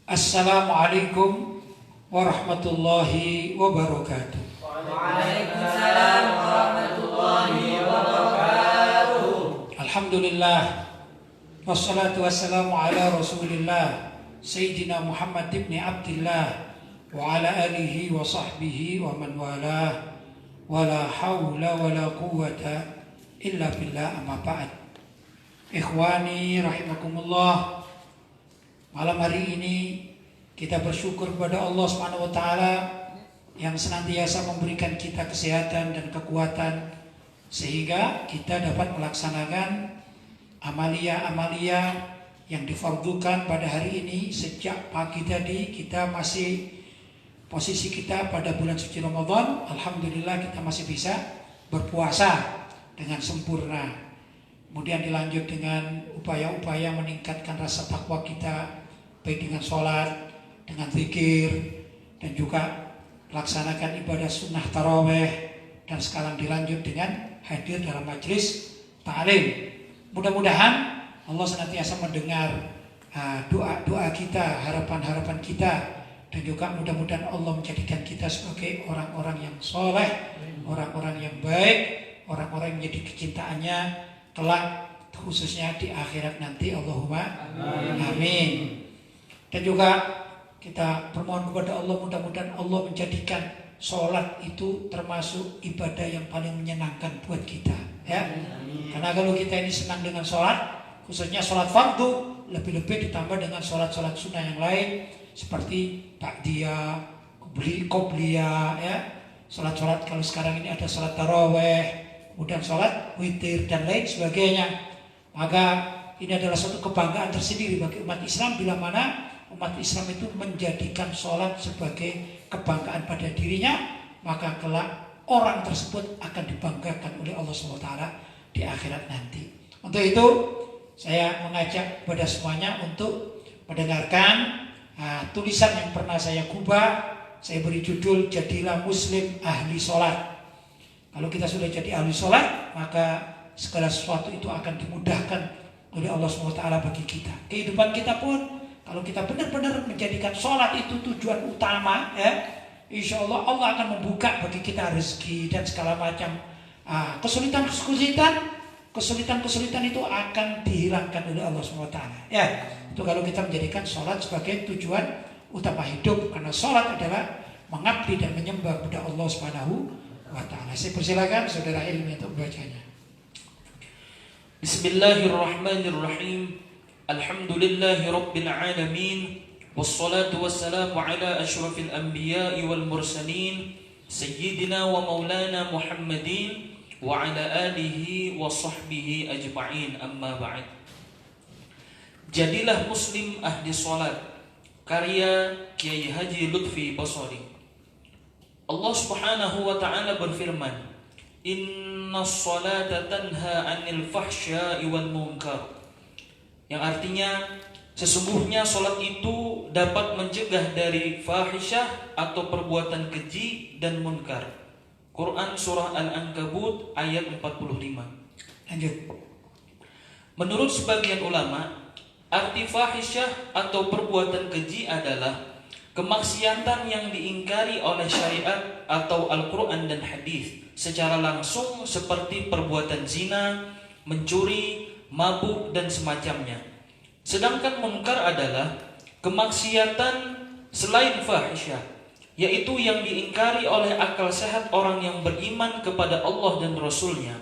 Assalamualaikum warahmatullahi wabarakatuh. Waalaikumsalam warahmatullahi wabarakatuh. Alhamdulillah, wassalatu wassalamu ala rasulillah Sayyidina Muhammad ibn Abdillah wa ala alihi wa sahbihi wa man walah, wa la hawla wa la quwwata illa billah, amma ba'd. Ikhwani rahimakumullah, malam hari ini kita bersyukur kepada Allah Subhanahu wa taala yang senantiasa memberikan kita kesehatan dan kekuatan sehingga kita dapat melaksanakan amalia-amalia yang difardukan pada hari ini. Sejak pagi tadi kita masih posisi kita pada bulan suci Ramadan, alhamdulillah kita masih bisa berpuasa dengan sempurna. Kemudian dilanjut dengan upaya-upaya meningkatkan rasa takwa kita, baik dengan sholat, dengan zikir, dan juga melaksanakan ibadah sunnah taraweh, dan sekarang dilanjut dengan hadir dalam majlis ta'lim. Mudah-mudahan Allah senantiasa mendengar doa-doa kita, harapan-harapan kita, dan juga mudah-mudahan Allah menjadikan kita sebagai orang-orang yang soleh, orang-orang yang baik, orang-orang yang menjadi kecintaannya kelak, khususnya di akhirat nanti. Allahumma amin. Dan juga kita bermohon kepada Allah, mudah-mudahan Allah menjadikan sholat itu termasuk ibadah yang paling menyenangkan buat kita, ya. Karena kalau kita ini senang dengan sholat, khususnya sholat fardu, lebih-lebih ditambah dengan sholat-sholat sunnah yang lain seperti ba'diyah, qobliyah, ya. Sholat-sholat kalau sekarang ini ada sholat taraweh, kemudian sholat witir dan lain sebagainya. Maka ini adalah suatu kebanggaan tersendiri bagi umat Islam bila mana umat Islam itu menjadikan sholat sebagai kebanggaan pada dirinya, maka kelak orang tersebut akan dibanggakan oleh Allah SWT di akhirat nanti. Untuk itu saya mengajak kepada semuanya untuk mendengarkan tulisan yang pernah saya gubah. Saya beri judul Jadilah Muslim Ahli Sholat. Kalau kita sudah jadi ahli sholat, maka segala sesuatu itu akan dimudahkan oleh Allah SWT bagi kita. Kehidupan kita pun, kalau kita benar-benar menjadikan sholat itu tujuan utama, ya, insya Allah Allah akan membuka bagi kita rezeki dan segala macam kesulitan itu akan dihilangkan oleh Allah SWT. Ya, itu kalau kita menjadikan sholat sebagai tujuan utama hidup, karena sholat adalah mengabdi dan menyembah kepada Allah SWT. Saya persilakan saudara Ilmi untuk membacanya. Bismillahirrahmanirrahim. Alhamdulillahi rabbil alamin. Wassalatu wassalamu ala asyrafil anbiya'i wal mursalin Sayyidina wa maulana Muhammadin wa ala alihi wa sahbihi ajma'in, amma ba'd. Jadilah Muslim Ahli Salat, karya Kiai Haji Lutfi Basari. Allah Subhanahu wa ta'ala berfirman, Innas salata tanha 'anil fahsya'i wal munkar. Yang artinya, sesungguhnya salat itu dapat mencegah dari fahisyah atau perbuatan keji dan munkar. Quran surah Al-Ankabut ayat 45. Lanjut. Menurut sebagian ulama, arti fahisyah atau perbuatan keji adalah kemaksiatan yang diingkari oleh syariat atau Al-Quran dan hadis secara langsung, seperti perbuatan zina, mencuri, mabuk, dan semacamnya. Sedangkan munkar adalah kemaksiatan selain fahisyah, yaitu yang diingkari oleh akal sehat orang yang beriman kepada Allah dan Rasulnya.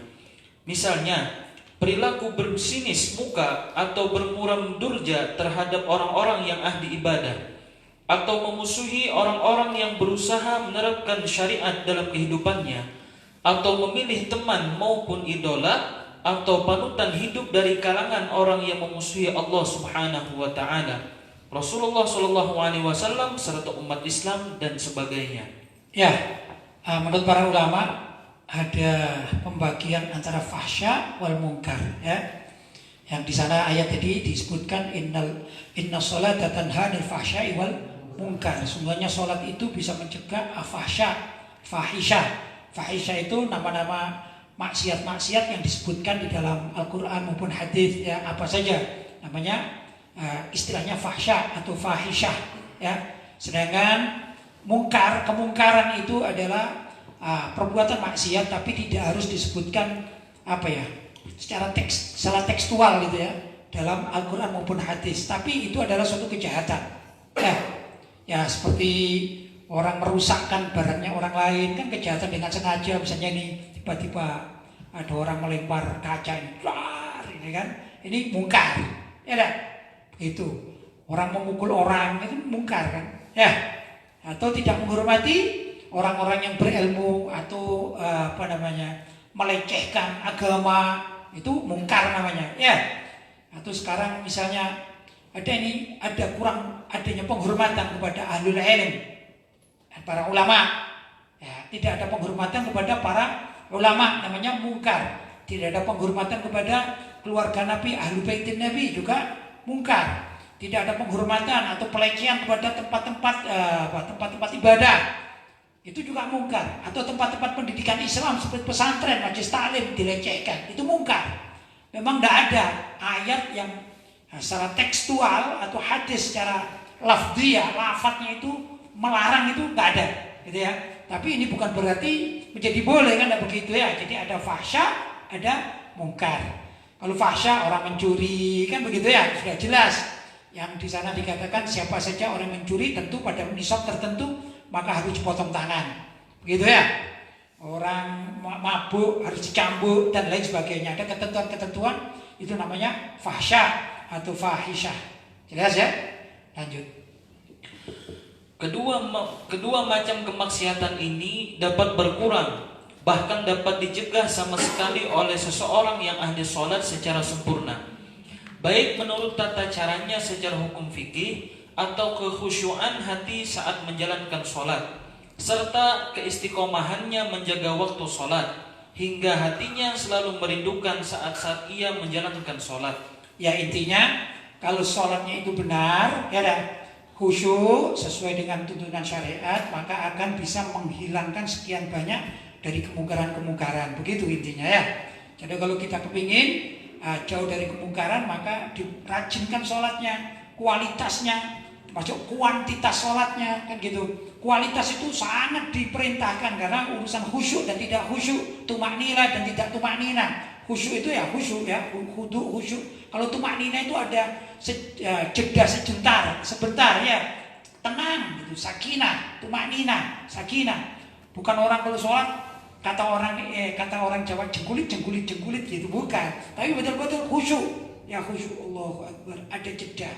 Misalnya, perilaku bersinis muka atau bermuram durja terhadap orang-orang yang ahli ibadah, atau memusuhi orang-orang yang berusaha menerapkan syariat dalam kehidupannya, atau memilih teman maupun idola atau panutan hidup dari kalangan orang yang memusuhi Allah Subhanahu wa ta'ala, Rasulullah SAW serta umat Islam dan sebagainya. Ya, menurut para ulama ada pembagian antara fahsya wal munkar, ya. Yang di sana ayat tadi disebutkan inna sholata tanha 'anil fahsya'i wal munkar. Sebenarnya sholat itu bisa mencegah fahisyah. Fahisyah itu nama-nama maksiat-maksiat yang disebutkan di dalam Al-Quran maupun hadis, ya, apa saja namanya istilahnya fahsya atau fahisyah, ya. Sedangkan kemungkaran itu adalah perbuatan maksiat, tapi tidak harus disebutkan secara tekstual gitu ya dalam Al-Quran maupun hadis, tapi itu adalah suatu kejahatan. Ya seperti orang merusakkan barangnya orang lain kan kejahatan dengan sengaja, misalnya ini tiba-tiba ada orang melempar kaca ini kan, ini mungkar, ya dah. Itu orang memukul orang itu mungkar kan, ya. Atau tidak menghormati orang-orang yang berilmu atau melecehkan agama, itu mungkar namanya, ya. Atau sekarang misalnya adanya penghormatan kepada ahlul ilm, para ulama, ya, tidak ada penghormatan kepada para ulama, namanya mungkar. Tidak ada penghormatan kepada keluarga Nabi, ahlu baitin Nabi, juga mungkar. Tidak ada penghormatan atau pelecehan kepada tempat-tempat ibadah, itu juga mungkar. Atau tempat-tempat pendidikan Islam seperti pesantren, majelis taklim dilecehkan, itu mungkar. Memang tidak ada ayat yang secara tekstual atau hadis secara lafdhiyah, lafadznya itu melarang, itu tidak ada, gitu ya. Tapi ini bukan berarti menjadi boleh, kan tidak begitu ya. Jadi ada fahsya, ada mungkar. Kalau fahsya orang mencuri, kan begitu ya, sudah jelas. Yang di sana dikatakan siapa saja orang mencuri tentu pada nisab tertentu maka harus dipotong tangan, begitu ya. Orang mabuk harus dicambuk dan lain sebagainya. Ada ketentuan-ketentuan, itu namanya fahsya atau fahisyah. Jelas ya? Lanjut. Kedua macam kemaksiatan ini dapat berkurang, bahkan dapat dicegah sama sekali oleh seseorang yang ahli sholat secara sempurna, baik menurut tata caranya secara hukum fikih atau kekhusyuan hati saat menjalankan sholat, serta keistiqomahannya menjaga waktu sholat, hingga hatinya selalu merindukan saat-saat ia menjalankan sholat. Ya intinya kalau sholatnya itu benar, ya dah, khusyuk sesuai dengan tuntunan syariat, maka akan bisa menghilangkan sekian banyak dari kemungkaran-kemungkaran. Begitu intinya ya. Jadi kalau kita kepingin jauh dari kemungkaran, maka dirajinkan sholatnya, kualitasnya, termasuk kuantitas sholatnya, kan gitu. Kualitas itu sangat diperintahkan karena urusan khusyuk dan tidak khusyuk, tumaknina dan tidak tumaknina. Khusyuk itu ya khusyuk ya, khudu khusyuk. Kalau tumaknina itu ada jeda sebentar ya, tenang gitu, sakinah, tumaknina, sakinah. Bukan orang kalau sholat kata orang Jawa jengkulit gitu, bukan. Tapi betul-betul khusyuk, ya khusyuk, Allahu Akbar, ada jeda.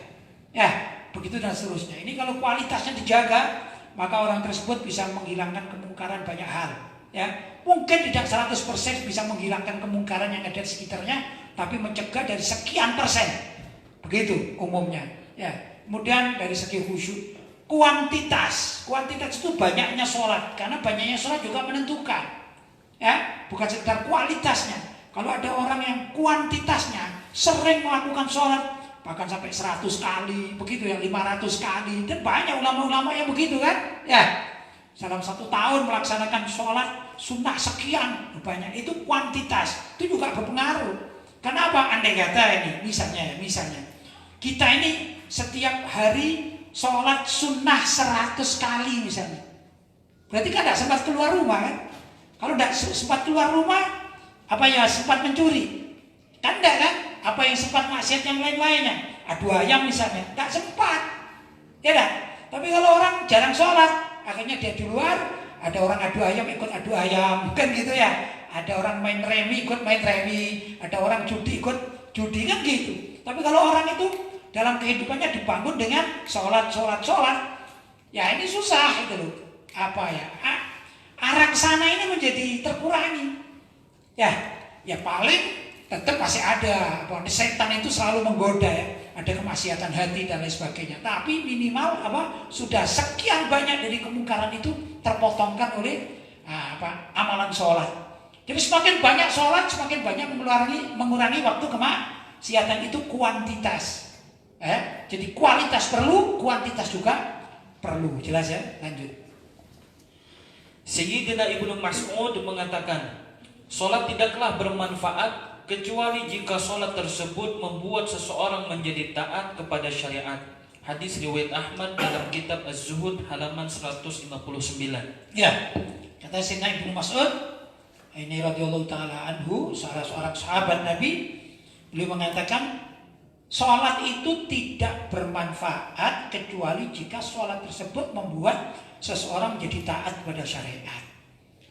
Ya, begitu dan seterusnya. Ini kalau kualitasnya dijaga, maka orang tersebut bisa menghilangkan kemungkaran banyak hal. Ya, mungkin tidak 100% bisa menghilangkan kemungkaran yang ada di sekitarnya, tapi mencegah dari sekian persen. Begitu umumnya. Ya, kemudian dari segi khusyuk, kuantitas itu banyaknya sholat, karena banyaknya sholat juga menentukan. Ya, bukan sekedar kualitasnya. Kalau ada orang yang kuantitasnya sering melakukan sholat, bahkan sampai 100 kali, begitu ya, 500 kali, dan banyak ulama-ulama yang begitu kan, ya. Dalam 1 tahun melaksanakan sholat sunnah sekian banyak, itu kuantitas, itu juga berpengaruh. Kenapa? Andai kata ini, misalnya kita ini setiap hari sholat sunnah 100 kali misalnya, berarti kan tidak sempat keluar rumah kan? Kalau tidak sempat keluar rumah, apa ya sempat mencuri? Kan tidak kan? Apa yang sempat maksiat yang lain-lainnya? Adu ayam misalnya, tidak sempat, ya dah. Tapi kalau orang jarang sholat, akhirnya dia di luar, ada orang adu ayam ikut adu ayam, kan gitu ya. Ada orang main remi ikut main remi, ada orang judi ikut judi, kan gitu. Tapi kalau orang itu dalam kehidupannya dibangun dengan sholat, ya ini susah itu loh. Apa ya? Arah sana ini menjadi terkurangi. Ya paling tetap masih ada. Setan itu selalu menggoda ya. Ada kemaksiatan hati dan lain sebagainya. Tapi minimal sudah sekian banyak dari kemungkaran itu terpotongkan oleh amalan sholat. Jadi semakin banyak sholat, semakin banyak mengurangi waktu kemaksiatan, itu kuantitas. Jadi kualitas perlu, kuantitas juga perlu. Jelas ya? Lanjut. Sayyidina Ibnu Mas'ud mengatakan, sholat tidaklah bermanfaat kecuali jika sholat tersebut membuat seseorang menjadi taat kepada syariat. Hadis riwayat Ahmad dalam kitab Az-Zuhud halaman 159. Ya, kata Sayyidina Ibnu Mas'ud ini radhiyallahu taala anhu, salah seorang sahabat Nabi, beliau mengatakan sholat itu tidak bermanfaat kecuali jika sholat tersebut membuat seseorang menjadi taat kepada syariat.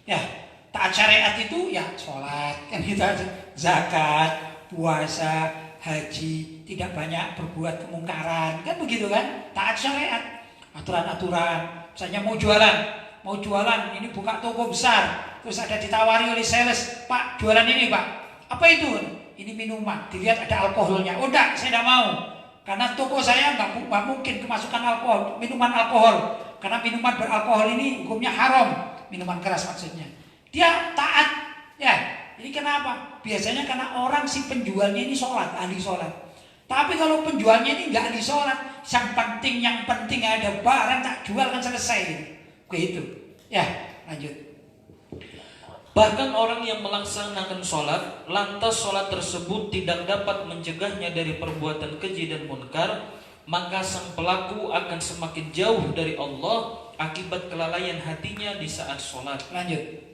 Ya, taat syariat itu ya sholat, kan itu aja. Zakat, puasa, haji, tidak banyak berbuat kemungkaran, kan begitu kan? Taat syariat, aturan-aturan. Misalnya mau jualan, ini buka toko besar, terus ada ditawari oleh sales, Pak jualan ini Pak, apa itu? Ini minuman, dilihat ada alkoholnya. Oh enggak, saya tidak mau, karena toko saya nggak mungkin kemasukan alkohol, minuman alkohol, karena minuman beralkohol ini hukumnya haram, minuman keras maksudnya. Dia taat, ya. Ini kenapa? Biasanya karena orang si penjualnya ini sholat, ahli sholat. Tapi kalau penjualnya ini nggak ahli sholat, yang penting ada barang tak jual kan selesai. Begitu. Ya, lanjut. Bahkan orang yang melaksanakan sholat, lantas sholat tersebut tidak dapat mencegahnya dari perbuatan keji dan munkar, maka sang pelaku akan semakin jauh dari Allah akibat kelalaian hatinya di saat sholat. Lanjut.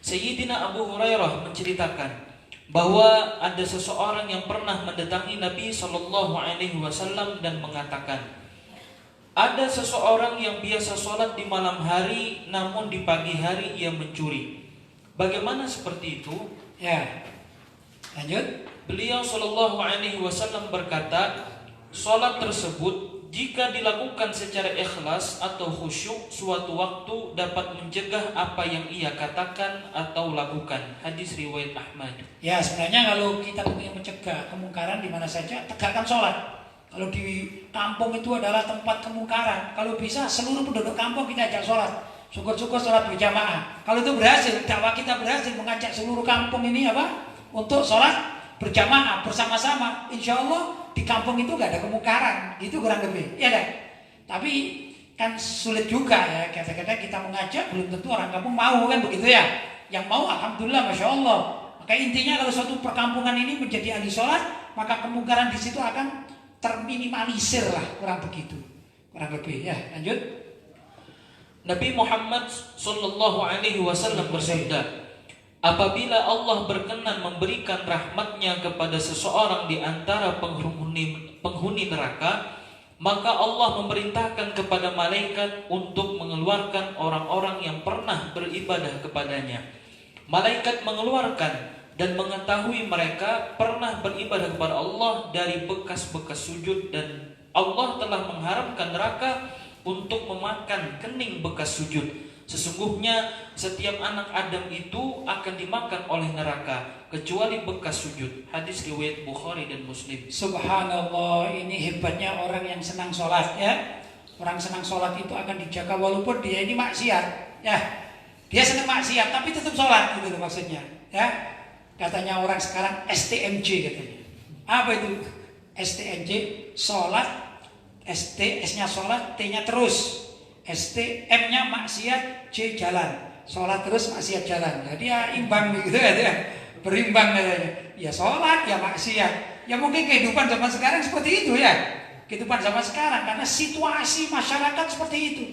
Sayyidina Abu Hurairah menceritakan bahwa ada seseorang yang pernah mendatangi Nabi Shallallahu Alaihi Wasallam dan mengatakan, ada seseorang yang biasa sholat di malam hari, namun di pagi hari ia mencuri. Bagaimana seperti itu? Ya, lanjut. Beliau Shallallahu Alaihi Wasallam berkata, sholat tersebut jika dilakukan secara ikhlas atau khusyuk, suatu waktu dapat mencegah apa yang ia katakan atau lakukan. Hadis riwayat Ahmad. Ya, sebenarnya kalau kita ingin mencegah kemungkaran di mana saja, tegakkan sholat. Kalau di kampung itu adalah tempat kemungkaran, kalau bisa seluruh penduduk kampung kita ajak sholat. Syukur-syukur sholat berjamaah. Kalau itu berhasil, dakwah kita berhasil mengajak seluruh kampung ini untuk sholat berjamaah bersama-sama. Insya Allah di kampung itu gak ada kemungkaran, itu kurang lebih, ya kan? Tapi kan sulit juga ya, kadang-kadang kita mengajak belum tentu orang kampung mau, kan begitu ya? Yang mau alhamdulillah, masya Allah. Maka intinya kalau suatu perkampungan ini menjadi ahli sholat, maka kemungkaran di situ akan terminimalisir lah, kurang begitu, kurang lebih. Ya, lanjut. Nabi Muhammad Sallallahu Alaihi Wasallam bersabda, apabila Allah berkenan memberikan rahmatnya kepada seseorang di antara penghuni neraka, maka Allah memerintahkan kepada malaikat untuk mengeluarkan orang-orang yang pernah beribadah kepadanya. Malaikat mengeluarkan dan mengetahui mereka pernah beribadah kepada Allah dari bekas-bekas sujud, dan Allah telah mengharamkan neraka untuk memakan kening bekas sujud. Sesungguhnya setiap anak Adam itu akan dimakan oleh neraka kecuali bekas sujud. Hadis riwayat Bukhari dan Muslim. Subhanallah, ini hebatnya orang yang senang sholat ya. Orang senang sholat itu akan dijaga walaupun dia ini maksiat ya. Dia senang maksiat tapi tetap sholat, gitu maksudnya ya. Katanya orang sekarang STMJ katanya. Apa itu STMJ? Sholat, S-nya sholat, T-nya terus, ST-M-nya maksiat, J jalan, sholat terus maksiat jalan. Jadi ya imbang begitu ya, berimbang katanya. Ya sholat, ya maksiat. Ya mungkin kehidupan zaman sekarang seperti itu ya. Kehidupan zaman sekarang karena situasi masyarakat seperti itu.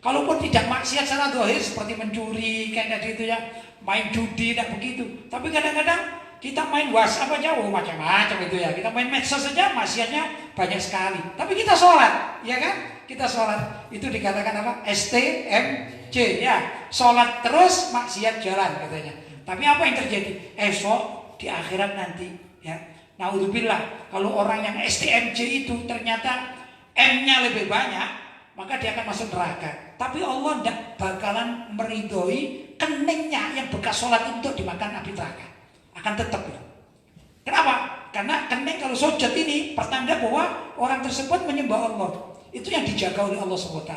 Kalaupun tidak maksiat secara zahir seperti mencuri kayak tadi itu ya, main judi tidak begitu. Tapi kadang-kadang kita main WhatsApp aja, macam-macam itu ya. Kita main medsos saja, maksiatnya banyak sekali. Tapi kita sholat, ya kan? Kita sholat. Itu dikatakan apa? STMJ, ya. Sholat terus, maksiat jalan katanya. Tapi apa yang terjadi? Esok di akhirat nanti, ya. Naudzubillah, kalau orang yang STMJ itu ternyata M-nya lebih banyak, maka dia akan masuk neraka. Tapi Allah tidak bakalan meridhoi keningnya yang bekas sholat untuk dimakan api neraka. Akan tetap. Kenapa? Karena kening kalau sujud ini pertanda bahwa orang tersebut menyembah Allah. Itu yang dijaga oleh Allah SWT.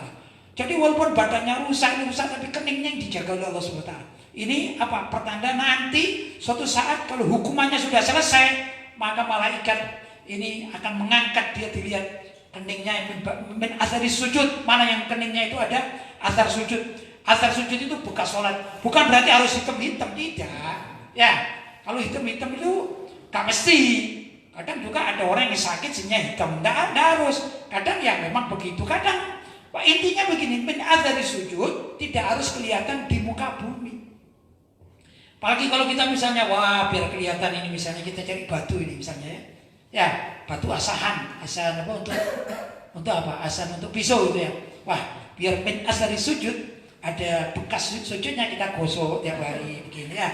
Jadi walaupun badannya rusak tapi keningnya yang dijaga oleh Allah SWT. Ini apa? Pertanda nanti suatu saat kalau hukumannya sudah selesai, maka malaikat ini akan mengangkat dia, dilihat keningnya min asari sujud. Mana yang keningnya itu ada asar sujud. Asar sujud itu bekas sholat. Bukan berarti harus hitam-hitam, tidak. Ya. Kalau hitam-hitam itu gak mesti. Kadang juga ada orang yang sakit sehingga hitam. Nggak harus. Kadang ya memang begitu. Kadang intinya begini, min athari sujud tidak harus kelihatan di muka bumi. Apalagi kalau kita misalnya, wah biar kelihatan ini misalnya kita cari batu ini misalnya ya. Ya, batu asahan apa untuk apa? Asan untuk pisau itu ya. Wah, biar min athari sujud ada bekas sujudnya kita gosok tiap hari begini ya.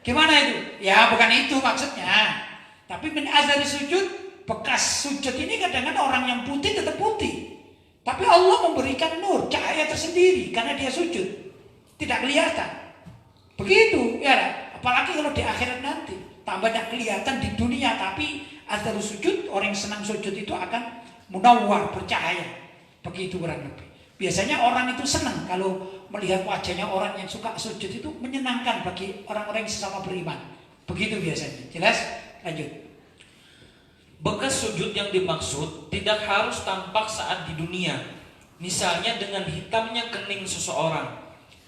Gimana itu? Ya bukan itu maksudnya. Tapi min athari sujud, bekas sujud ini kadang-kadang orang yang putih tetap putih. Tapi Allah memberikan nur, cahaya tersendiri karena dia sujud. Tidak kelihatan. Begitu, ya. Apalagi kalau di akhirat nanti. Tambah tidak kelihatan di dunia, tapi athar sujud, orang yang senang sujud itu akan munawwar, bercahaya. Begitu kurang lebih. Biasanya orang itu senang kalau melihat wajahnya orang yang suka sujud itu menyenangkan bagi orang-orang yang sesama beriman. Begitu biasanya. Jelas? Lanjut. Bekas sujud yang dimaksud tidak harus tampak saat di dunia, misalnya dengan hitamnya kening seseorang.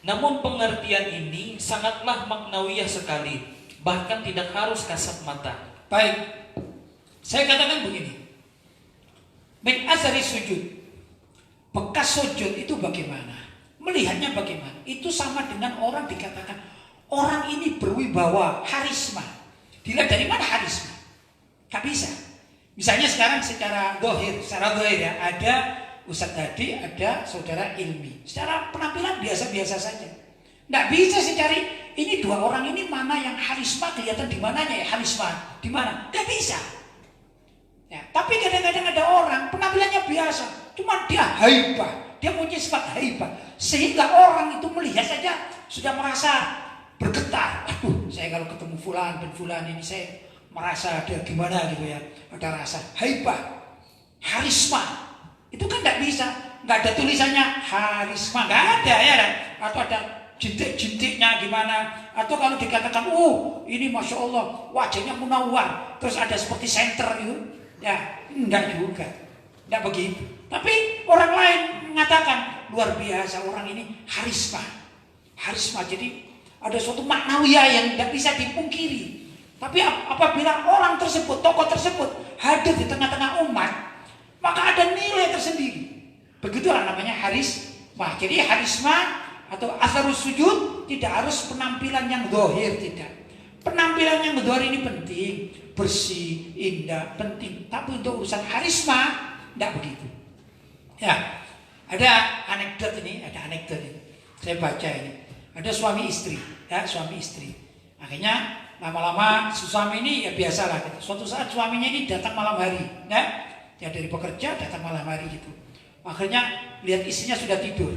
Namun pengertian ini sangatlah maknawiyah sekali, bahkan tidak harus kasat mata. Baik, saya katakan begini. Min athari sujud, bekas sujud itu bagaimana? Melihatnya bagaimana? Itu sama dengan orang dikatakan orang ini berwibawa, harisma. Dilihat dari mana harisma? Gak bisa. Misalnya sekarang secara dohir ya, ada Ustadz Hadi, ada saudara Ilmi. Secara penampilan biasa-biasa saja. Nggak bisa sih cari ini dua orang ini mana yang harisma kelihatan di mananya ya harisma di mana? Nggak bisa. Ya, tapi kadang-kadang ada orang penampilannya biasa, cuma dia haibah, dia punya sifat haibah, sehingga orang itu melihat saja sudah merasa bergetar. Aduh, saya kalau ketemu fulan bin fulan ini saya merasa ada gimana gitu ya, ada rasa haibah, harisma. Itu kan nggak bisa, nggak ada tulisannya harisma, nggak ada ya, atau ada jintik-jintiknya gimana, atau kalau dikatakan, ini masya Allah wajahnya munawwar, terus ada seperti senter gitu, ya enggak juga, enggak begitu. Tapi orang lain mengatakan luar biasa orang ini harisma, jadi ada suatu maknawiyah yang tidak bisa dipungkiri. Tapi apabila orang tersebut, tokoh tersebut hadir di tengah-tengah umat, maka ada nilai tersendiri. Begitulah namanya harisma. Jadi harisma atau atharus sujud tidak harus penampilan yang zahir, tidak. Penampilan yang zahir ini penting, bersih, indah, penting. Tapi untuk urusan harisma tidak begitu. Ya, ada anekdot ini. Saya baca ini. Ada suami istri, Akhirnya lama-lama suami ini ya biasalah gitu. Suatu saat suaminya ini datang malam hari, ya. Dia dari bekerja datang malam hari gitu. Akhirnya lihat istrinya sudah tidur.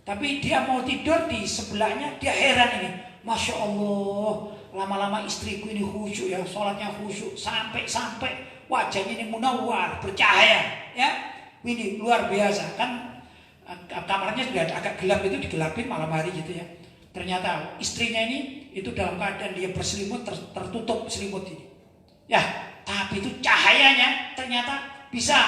Tapi dia mau tidur di sebelahnya, dia heran ini. Masya Allah, lama-lama istriku ini khusyuk ya, sholatnya khusyuk sampai wajahnya ini munawwar, bercahaya, ya. Ini luar biasa kan. Kamarnya sudah agak gelap, itu digelapin malam hari gitu ya. Ternyata istrinya ini itu dalam keadaan dia berselimut, tertutup selimut ini. Ya, tapi itu cahayanya ternyata bisa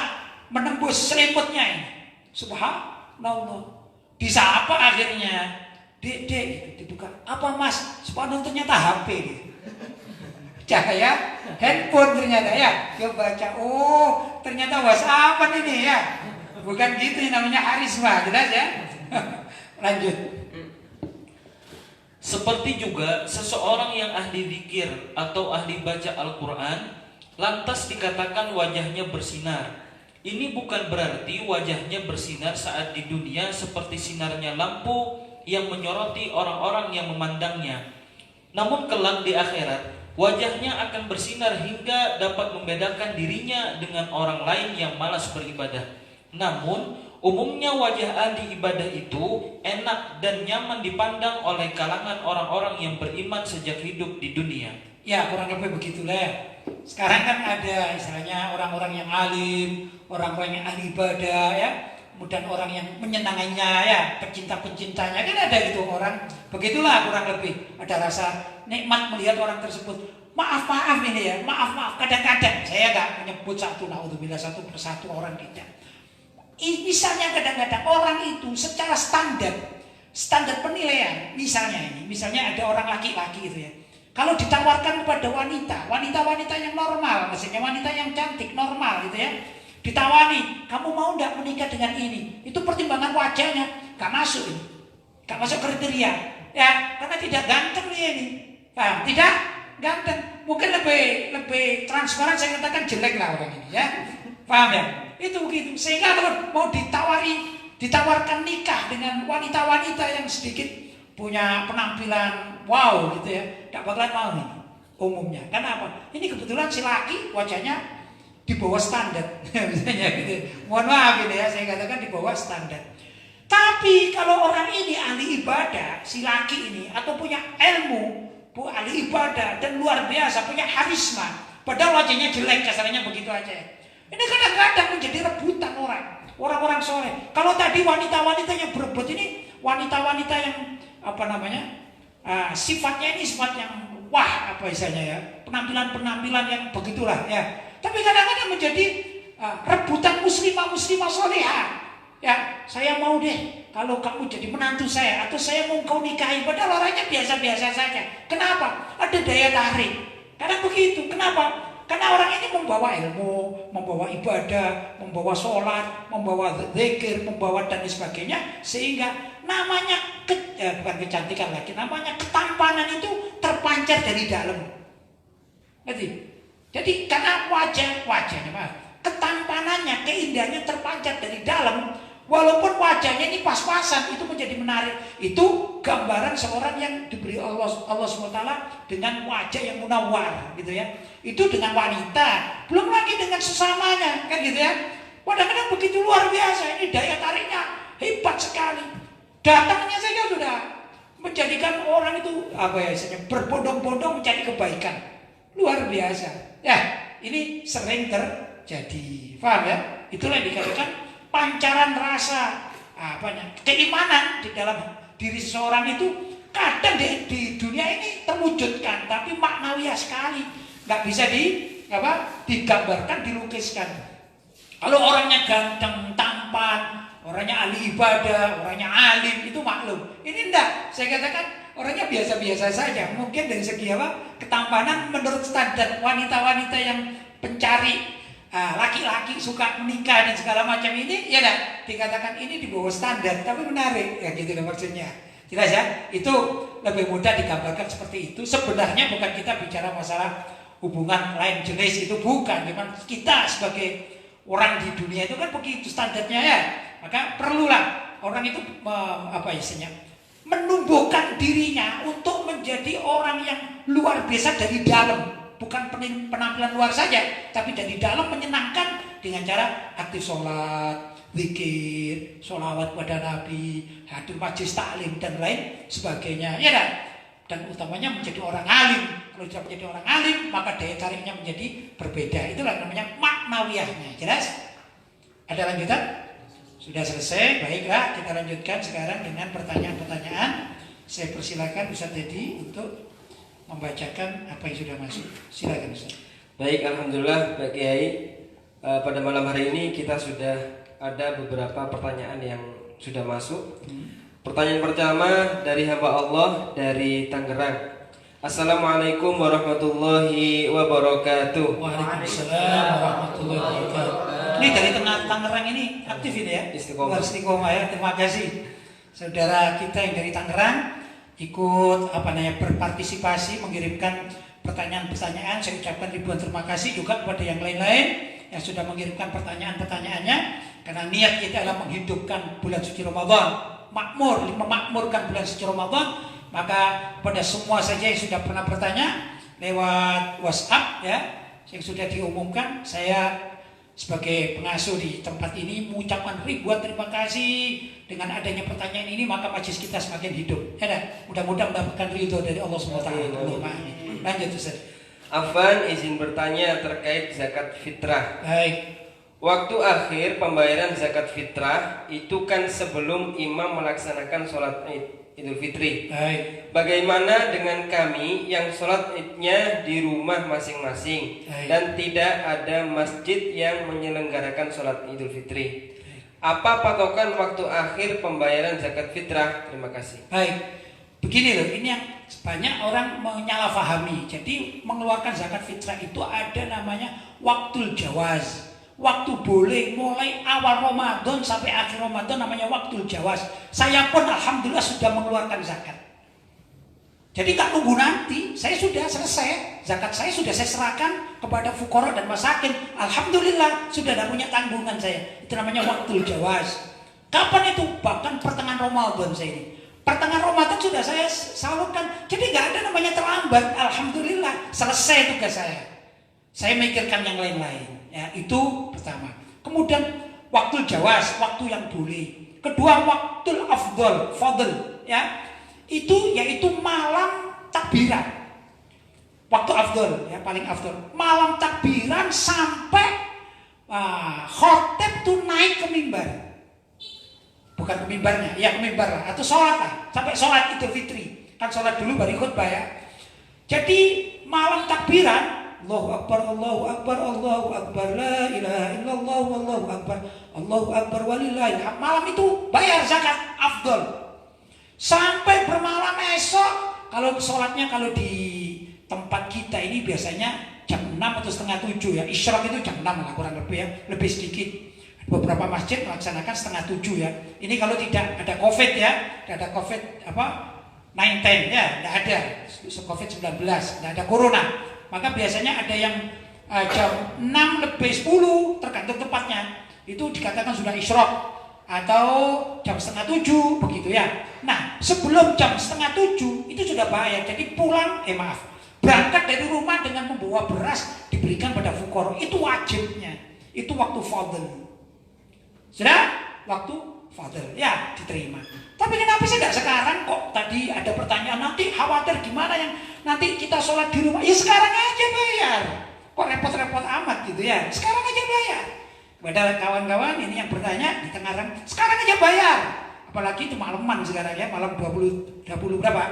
menembus selimutnya ini. Subhanallah. Bisa apa akhirnya? Dek gitu, dibuka. Apa mas? Subhanallah, ternyata HP gitu. Cahaya handphone ternyata ya. Dia baca, ternyata WhatsApp ini ya. Bukan gitu namanya harisma, jelas ya. Lanjut. Seperti juga seseorang yang ahli zikir atau ahli baca Al-Quran, lantas dikatakan wajahnya bersinar. Ini bukan berarti wajahnya bersinar saat di dunia seperti sinarnya lampu yang menyoroti orang-orang yang memandangnya. Namun kelak di akhirat, wajahnya akan bersinar hingga dapat membedakan dirinya dengan orang lain yang malas beribadah. Namun umumnya wajah ahli ibadah itu enak dan nyaman dipandang oleh kalangan orang-orang yang beriman sejak hidup di dunia. Ya, kurang lebih begitulah. Sekarang kan ada istilahnya orang-orang yang alim, orang-orang yang ahli ibadah ya, kemudian orang yang menyenanginya ya, pecinta-pencintanya kan ada gitu orang. Begitulah kurang lebih. Ada rasa nikmat melihat orang tersebut. Maaf ini ya, maaf. Kadang-kadang saya nggak menyebut naudzubillah satu persatu orang tidak. Misalnya kadang-kadang orang itu secara standar penilaian, misalnya ada orang laki-laki gitu ya. Kalau ditawarkan kepada wanita yang normal, maksudnya wanita yang cantik, normal gitu ya, ditawari, kamu mau nggak menikah dengan ini? Itu pertimbangan wajahnya, gak masuk ini, gak masuk kriteria, ya, karena tidak ganteng dia ini, paham? Tidak ganteng, mungkin lebih transparan saya katakan jelek lah orang ini, ya, paham ya? Itu begitu, sehingga kalau mau ditawarkan nikah dengan wanita-wanita yang sedikit punya penampilan wow gitu ya, gak bakalan mau nih umumnya. Kenapa? Ini kebetulan si laki wajahnya di bawah standar, misalnya gitu. Mohon maaf gitu ya, saya katakan di bawah standar. Tapi kalau orang ini ahli ibadah, si laki ini atau punya ilmu, ahli ibadah dan luar biasa, punya harisma, padahal wajahnya jelek, kasarnya begitu aja. Ini kadang-kadang menjadi rebutan orang-orang soleh. Kalau tadi wanita-wanita yang berebut ini wanita-wanita yang sifatnya ini sifat yang wah, apa istilahnya ya, penampilan yang begitulah ya. Tapi kadang-kadang menjadi rebutan muslimah solehah. Ya, saya mau deh kalau kamu jadi menantu saya, atau saya mau kau nikahi, padahal orangnya biasa-biasa saja. Kenapa? Ada daya tarik. Kadang begitu. Kenapa? Karena orang ini membawa ilmu, membawa ibadah, membawa sholat, membawa zikir, membawa dan sebagainya, sehingga namanya bukan kecantikan lagi, namanya ketampanan itu terpancar dari dalam. Jadi karena wajahnya, ketampanannya, keindahannya terpancar dari dalam, walaupun wajahnya ini pas-pasan, itu menjadi menarik. Itu gambaran seorang yang diberi Allah SWT dengan wajah yang munawwar gitu ya. Itu dengan wanita, belum lagi dengan sesamanya, kan gitu ya. Kadang-kadang begitu luar biasa, ini daya tariknya hebat sekali. Datangnya saja sudah menjadikan orang itu berbondong-bondong mencari kebaikan. Luar biasa. Ya, ini sering terjadi. Paham ya? Itulah yang dikatakan pancaran rasa keimanan di dalam diri seseorang itu kadang di dunia ini terwujudkan, tapi maknawiyah sekali, nggak bisa digambarkan, dilukiskan. Kalau orangnya ganteng, tampan, orangnya ahli ibadah, orangnya alim, itu maklum. Ini enggak, saya katakan orangnya biasa-biasa saja. Mungkin dari segi ketampanan menurut standar wanita-wanita yang pencari laki-laki suka menikah dan segala macam ini, ya dah, dikatakan ini di bawah standar, tapi menarik, ya gitu loh maksudnya. Jelas ya? Itu lebih mudah digambarkan seperti itu. Sebenarnya bukan kita bicara masalah hubungan lain jenis, itu bukan. Cuman kita sebagai orang di dunia itu kan begitu standarnya ya. Maka perlulah orang itu menumbuhkan dirinya untuk menjadi orang yang luar biasa dari dalam. Bukan penampilan luar saja, tapi dari dalam menyenangkan dengan cara aktif sholat, zikir, sholawat pada Nabi, hadir majlis taklim dan lain sebagainya. Ya kan? Dan utamanya menjadi orang alim. Kalau sudah menjadi orang alim, maka daya tariknya menjadi berbeda. Itulah namanya maknawiyahnya. Jelas? Ada lanjutan? Sudah selesai. Baiklah, kita lanjutkan sekarang dengan pertanyaan-pertanyaan. Saya persilakan Ustaz Dedi untuk membacakan apa yang sudah masuk. Silakan Ustaz. Baik, alhamdulillah Pak Kiai. Pada malam hari ini kita sudah ada beberapa pertanyaan yang sudah masuk. Pertanyaan pertama dari hamba Allah dari Tangerang. Assalamualaikum warahmatullahi wabarakatuh. Waalaikumsalam warahmatullahi wabarakatuh. Ini dari Tangerang ini aktif ini ya. Istiqomah ya. Terima kasih saudara kita yang dari Tangerang ikut berpartisipasi mengirimkan pertanyaan-pertanyaan. Saya ucapkan ribuan terima kasih juga kepada yang lain-lain yang sudah mengirimkan pertanyaan-pertanyaannya, karena niat kita adalah menghidupkan bulan suci Ramadan, memakmurkan bulan suci Ramadan. Maka pada semua saja yang sudah pernah bertanya lewat WhatsApp ya, yang sudah diumumkan, saya sebagai pengasuh di tempat ini mengucapkan ribuan terima kasih. Dengan adanya pertanyaan ini maka majelis kita semakin hidup. Ya dah, mudah-mudahan mendapatkan ridho dari Allah SWT. Lanjut Ustaz. Afwan izin bertanya terkait zakat fitrah. Baik. Waktu akhir pembayaran zakat fitrah itu kan sebelum imam melaksanakan sholat Idul Fitri. Baik. Bagaimana dengan kami yang sholat idnya di rumah masing-masing dan tidak ada masjid yang menyelenggarakan sholat Idul Fitri? Apa patokan waktu akhir pembayaran zakat fitrah? Terima kasih. Baik. Begini loh, ini yang banyak orang menyalahfahami. Jadi mengeluarkan zakat fitrah itu ada namanya waktul jawaz. Waktu boleh, mulai awal Ramadan sampai akhir Ramadan namanya waktul jawaz. Saya pun alhamdulillah sudah mengeluarkan zakat. Jadi tak nunggu nanti, saya sudah selesai. Zakat saya sudah saya serahkan kepada fuqara dan masakin. Alhamdulillah sudah tidak punya tanggungan saya. Itu namanya waktul jawaz. Kapan itu? Bahkan pertengahan Ramadan saya ini. Pertengahan Ramadan sudah saya salurkan. Jadi nggak ada namanya terlambat. Alhamdulillah selesai tugas saya. Saya mikirkan yang lain-lain. Ya, itu pertama. Kemudian waktu jawaz, waktu yang boleh. Kedua waktu afdol, fadl, ya. Itu yaitu malam takbiran. Waktu afdol, ya paling afdol. Malam takbiran sampai khotib tuh naik ke mimbar. Bukan ke mimbarnya, ya ke mimbar lah, atau sholat lah, sampai sholat Idul Fitri. Kan sholat dulu baru khutbah ya. Jadi malam takbiran, Allahu Akbar, Allahu Akbar, Allahu Akbar, la ilaha illallah, Allahu Akbar, Allahu Akbar, walillahil hamd. Malam itu bayar zakat afdol. Sampai bermalam esok, kalau sholatnya kalau di tempat kita ini biasanya jam 6 atau setengah 7 ya. Isyraq itu jam 6 lah kurang lebih ya, lebih sedikit. Beberapa masjid melaksanakan setengah 7 ya. Ini kalau tidak ada COVID ya, tidak ada COVID apa 9-10 ya, tidak ada COVID-19, tidak ada corona. Maka biasanya ada yang jam 6 lebih 10 tergantung tempatnya. Itu dikatakan sudah isyraq atau jam setengah 7 begitu ya. Nah sebelum jam setengah 7 itu sudah bayar. Jadi pulang, berangkat dari rumah dengan membawa beras diberikan pada fuqara. Itu wajibnya. Itu waktu fadl. Sudah waktu fadl ya diterima. Tapi kenapa sih tidak sekarang kok? Tadi ada pertanyaan nanti khawatir gimana yang nanti kita sholat di rumah. Ya sekarang aja bayar. Kok repot-repot amat gitu ya? Sekarang aja bayar. Padahal kawan-kawan ini yang bertanya di Tangerang, sekarang aja bayar. Apalagi itu malaman sekarang ya, malam 20 berapa?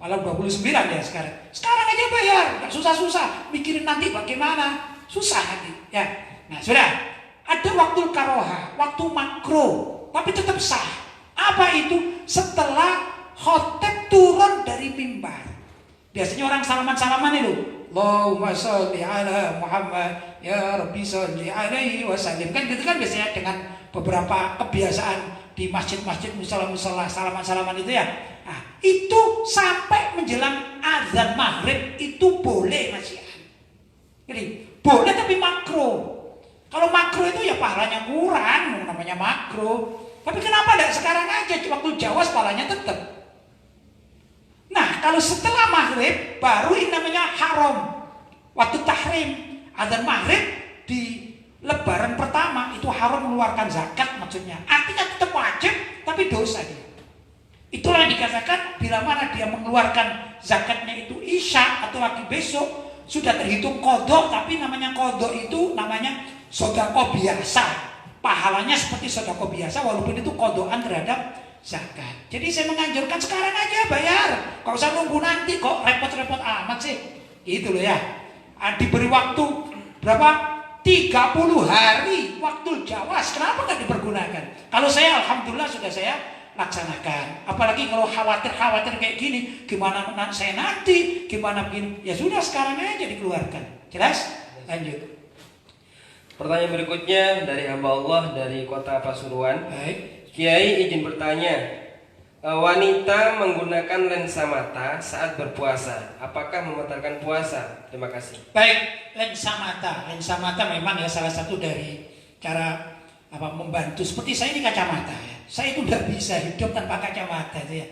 Malam 29 ya sekarang. Sekarang aja bayar, nggak susah-susah. Mikirin nanti bagaimana? Susah nanti ya. Nah sudah. Ada waktu karoha, waktu makro, tapi tetap sah. Apa itu? Setelah khotib turun dari mimbar. Biasanya orang salaman-salaman itu, Allahumma sholli ala Muhammad, ya Rabbi sholli alaihi wasallim. Kan gitu kan biasanya dengan beberapa kebiasaan di masjid-masjid musola-musola salaman-salaman itu ya. Nah, itu sampai menjelang azan maghrib itu boleh masih. Jadi boleh tapi makro. Kalau makro itu ya pahalanya kurang, namanya makro. Tapi kenapa tidak sekarang aja waktu jawaz pahalanya tetap. Nah kalau setelah maghrib baru ini namanya haram. Waktu tahrim, adzan maghrib di lebaran pertama itu haram mengeluarkan zakat maksudnya. Artinya tetap wajib tapi dosa dia. Itulah yang dikatakan bila mana dia mengeluarkan zakatnya itu isya atau lagi besok sudah terhitung kodok, tapi namanya kodok itu namanya sedekah biasa, pahalanya seperti sedekah biasa walaupun itu kodokan terhadap zakat. Jadi saya menganjurkan sekarang aja bayar. Kok usah nunggu nanti kok repot-repot amat sih. Gitu loh ya. Diberi waktu berapa? 30 hari waktu jawaz. Kenapa nggak dipergunakan? Kalau saya alhamdulillah sudah saya laksanakan. Apalagi kalau khawatir kayak gini, gimana saya nanti, gimana begini. Ya sudah sekarang aja dikeluarkan. Jelas? Lanjut. Pertanyaan berikutnya dari hamba Allah dari kota Pasuruan. Baik. Kiai izin bertanya, wanita menggunakan lensa mata saat berpuasa, apakah membatalkan puasa? Terima kasih. Baik, lensa mata. Lensa mata memang ya salah satu dari cara membantu. Seperti saya ini kacamata ya. Saya itu tidak bisa hidup tanpa kacamata itu ya.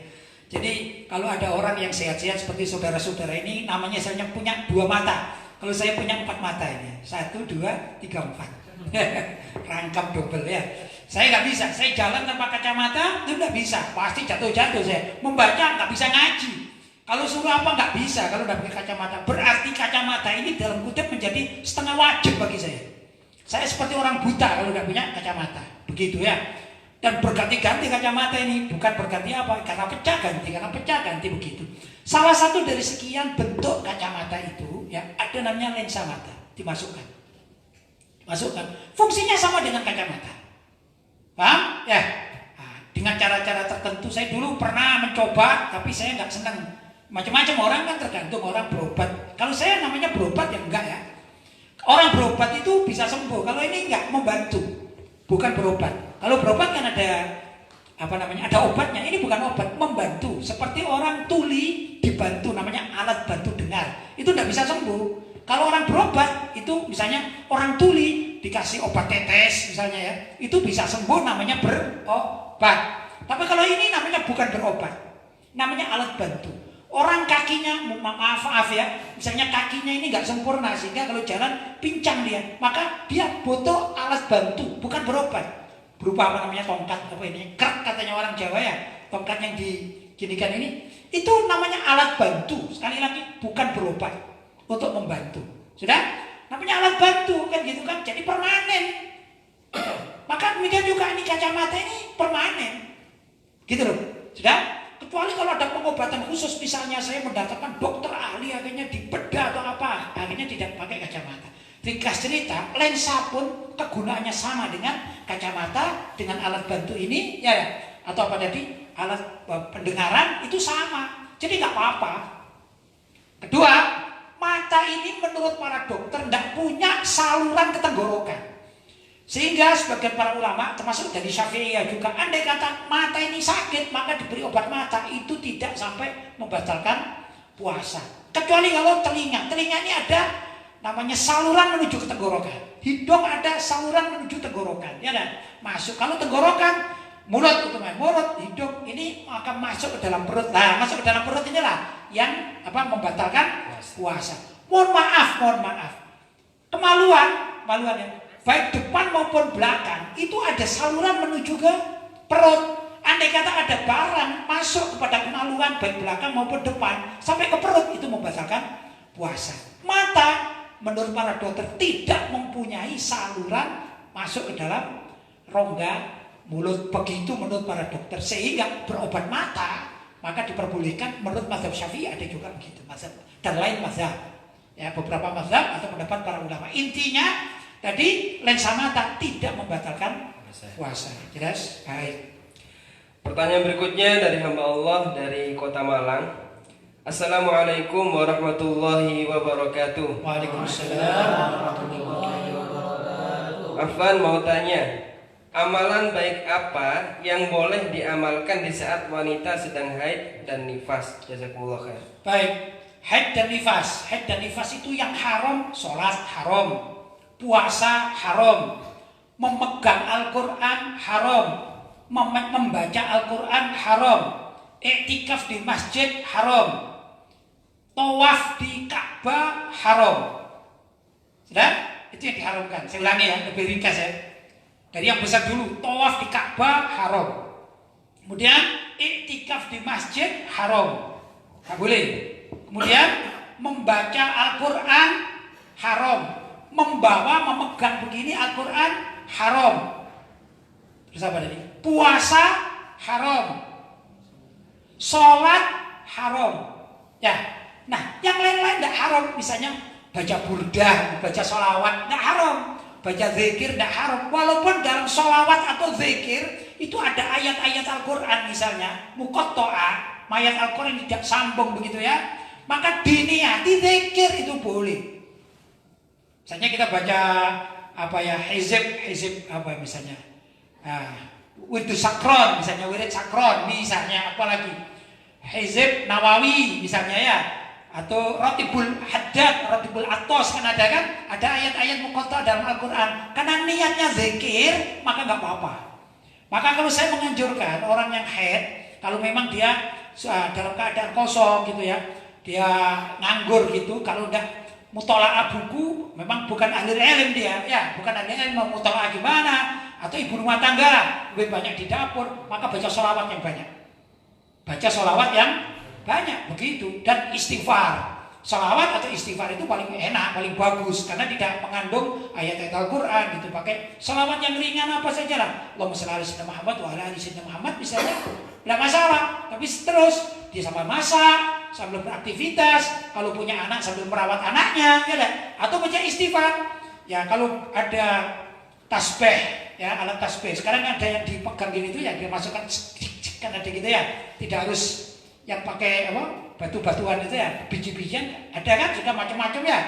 Jadi kalau ada orang yang sehat-sehat seperti saudara-saudara ini, namanya saya punya 2 mata. Kalau saya punya 4 mata ini, 1, 2, 3, 4. Rangkap double ya. Saya nggak bisa, saya jalan tanpa kacamata itu nggak bisa, pasti jatuh-jatuh saya. Membaca nggak bisa ngaji. Kalau suruh apa nggak bisa kalau nggak pakai kacamata. Berarti kacamata ini dalam kutip menjadi setengah wajib bagi saya. Saya seperti orang buta kalau nggak punya kacamata, begitu ya. Dan berganti-ganti kacamata ini bukan berganti apa? Karena pecah ganti begitu. Salah satu dari sekian bentuk kacamata itu ya ada namanya lensa mata, dimasukkan. Masukkan. Fungsinya sama dengan kacamata. Paham? Ya. Nah, dengan cara cara-cara tertentu. Saya dulu pernah mencoba, tapi saya nggak senang. Macam-macam orang kan, tergantung orang berobat. Kalau saya namanya berobat ya enggak ya. Orang berobat itu bisa sembuh. Kalau ini enggak, membantu, bukan berobat. Kalau berobat kan ada ada obatnya. Ini bukan obat, membantu. Seperti orang tuli dibantu, namanya alat bantu dengar. Itu enggak bisa sembuh. Kalau orang berobat itu misalnya orang tuli dikasih obat tetes misalnya ya, itu bisa sembuh, namanya berobat. Tapi kalau ini namanya bukan berobat, namanya alat bantu. Orang kakinya, maaf ya, misalnya kakinya ini nggak sempurna sehingga kalau jalan pincang dia, maka dia butuh alat bantu, bukan berobat. Berupa tongkat ini, krek katanya orang Jawa ya, tongkat yang diginikan ini, itu namanya alat bantu. Sekali lagi bukan berobat, untuk membantu. Sudah? Namanya alat bantu kan gitu kan, jadi permanen. Maka demikian juga ini kacamata ini permanen, gitu loh. Sudah? Kecuali kalau ada pengobatan khusus, misalnya saya mendatangkan dokter ahli akhirnya dibedah atau apa, akhirnya tidak pakai kacamata. Ringkas cerita, lensa pun kegunaannya sama dengan kacamata, dengan alat bantu ini, ya, atau apa tadi, alat pendengaran itu sama. Jadi nggak apa-apa. Kedua, mata ini menurut para dokter tidak punya saluran ke tenggorokan. Sehingga sebagian para ulama termasuk dari Syafi'iyah juga, andai kata mata ini sakit maka diberi obat mata, itu tidak sampai membatalkan puasa. Kecuali kalau telinga ini ada namanya saluran menuju ke tenggorokan. Hidung ada saluran menuju tenggorokan, ya kan? Masuk kalau tenggorokan, mulut hidung ini akan masuk ke dalam perut. Nah, masuk ke dalam perut inilah yang membatalkan puasa. Mohon maaf. Kemaluan ya. Baik depan maupun belakang itu ada saluran menuju ke perut. Andai kata ada barang masuk kepada kemaluan baik belakang maupun depan sampai ke perut, itu membatalkan puasa. Mata menurut para dokter tidak mempunyai saluran masuk ke dalam rongga mulut, begitu menurut para dokter. Sehingga berobat mata maka diperbolehkan menurut mazhab Syafi'i, ada juga begitu mazhab dan lain mazhab. Ya, beberapa mazhab atau pendapat para ulama. Intinya tadi lensa mata tidak membatalkan puasa. Jelas? Baik. Pertanyaan berikutnya dari hamba Allah dari Kota Malang. Assalamualaikum warahmatullahi wabarakatuh. Waalaikumsalam warahmatullahi wabarakatuh. Afwan mau tanya, amalan baik apa yang boleh diamalkan di saat wanita sedang haid dan nifas? Jazakumullah khair. Baik, haid dan nifas. Haid dan nifas itu yang haram, sholat haram, puasa haram, memegang Al-Quran haram, membaca Al-Quran haram, iktikaf di masjid haram, tawaf di Ka'bah haram. Sudah? Itu yang diharamkan. Saya ulangi ya, lebih ringkas ya. Dari yang besar dulu, tawaf di Ka'bah haram. Kemudian iktikaf di masjid haram, nggak boleh. Kemudian membaca Al-Quran haram, memegang begini Al-Quran haram. Terus apa tadi? Puasa haram, sholat haram. Ya, nah yang lain-lain tidak haram. Misalnya baca burdah, baca sholawat tidak haram, baca zikir tidak haram. Walaupun dalam sholawat atau zikir itu ada ayat-ayat Al-Quran misalnya muqatta'ah, ayat Al-Quran tidak sambung begitu ya, maka diniati zikir itu boleh. Misalnya kita baca hizib misalnya, wirid sakron misalnya, wirid sakron misalnya, apalagi hizib nawawi misalnya ya, atau rotibul haddad, rotibul atos, kan ada ayat-ayat muqatta'ah dalam Al-Quran. Karena niatnya zikir maka nggak apa-apa. Maka kalau saya menganjurkan orang yang haid, kalau memang dia dalam keadaan kosong gitu ya, dia nganggur gitu, kalau udah mutola'ah buku, memang bukan ahli ilmu dia, ya, bukan ahli ilmu, mutola'ah gimana, atau ibu rumah tangga, lebih banyak di dapur, maka baca sholawat yang banyak. Baca sholawat yang banyak, begitu. Dan istighfar. Sholawat atau istighfar itu paling enak, paling bagus, karena tidak mengandung ayat-ayat Al-Quran gitu. Pakai sholawat yang ringan apa saja lah. Allahumma shalli ala sayyidina Muhammad wa ala ali sayyidina Muhammad misalnya, tidak masalah. Tapi terus dia sambil masak, sambil beraktivitas, kalau punya anak sambil merawat anaknya, ya kan? Atau baca istighfar. Ya kalau ada tasbih, ya alat tasbih. Sekarang ada yang dipegang gini itu, yang dimasukkan kan ada gitu ya. Tidak harus yang pakai apa batu-batuan itu ya, biji-bijian ada kan sudah macam-macam ya.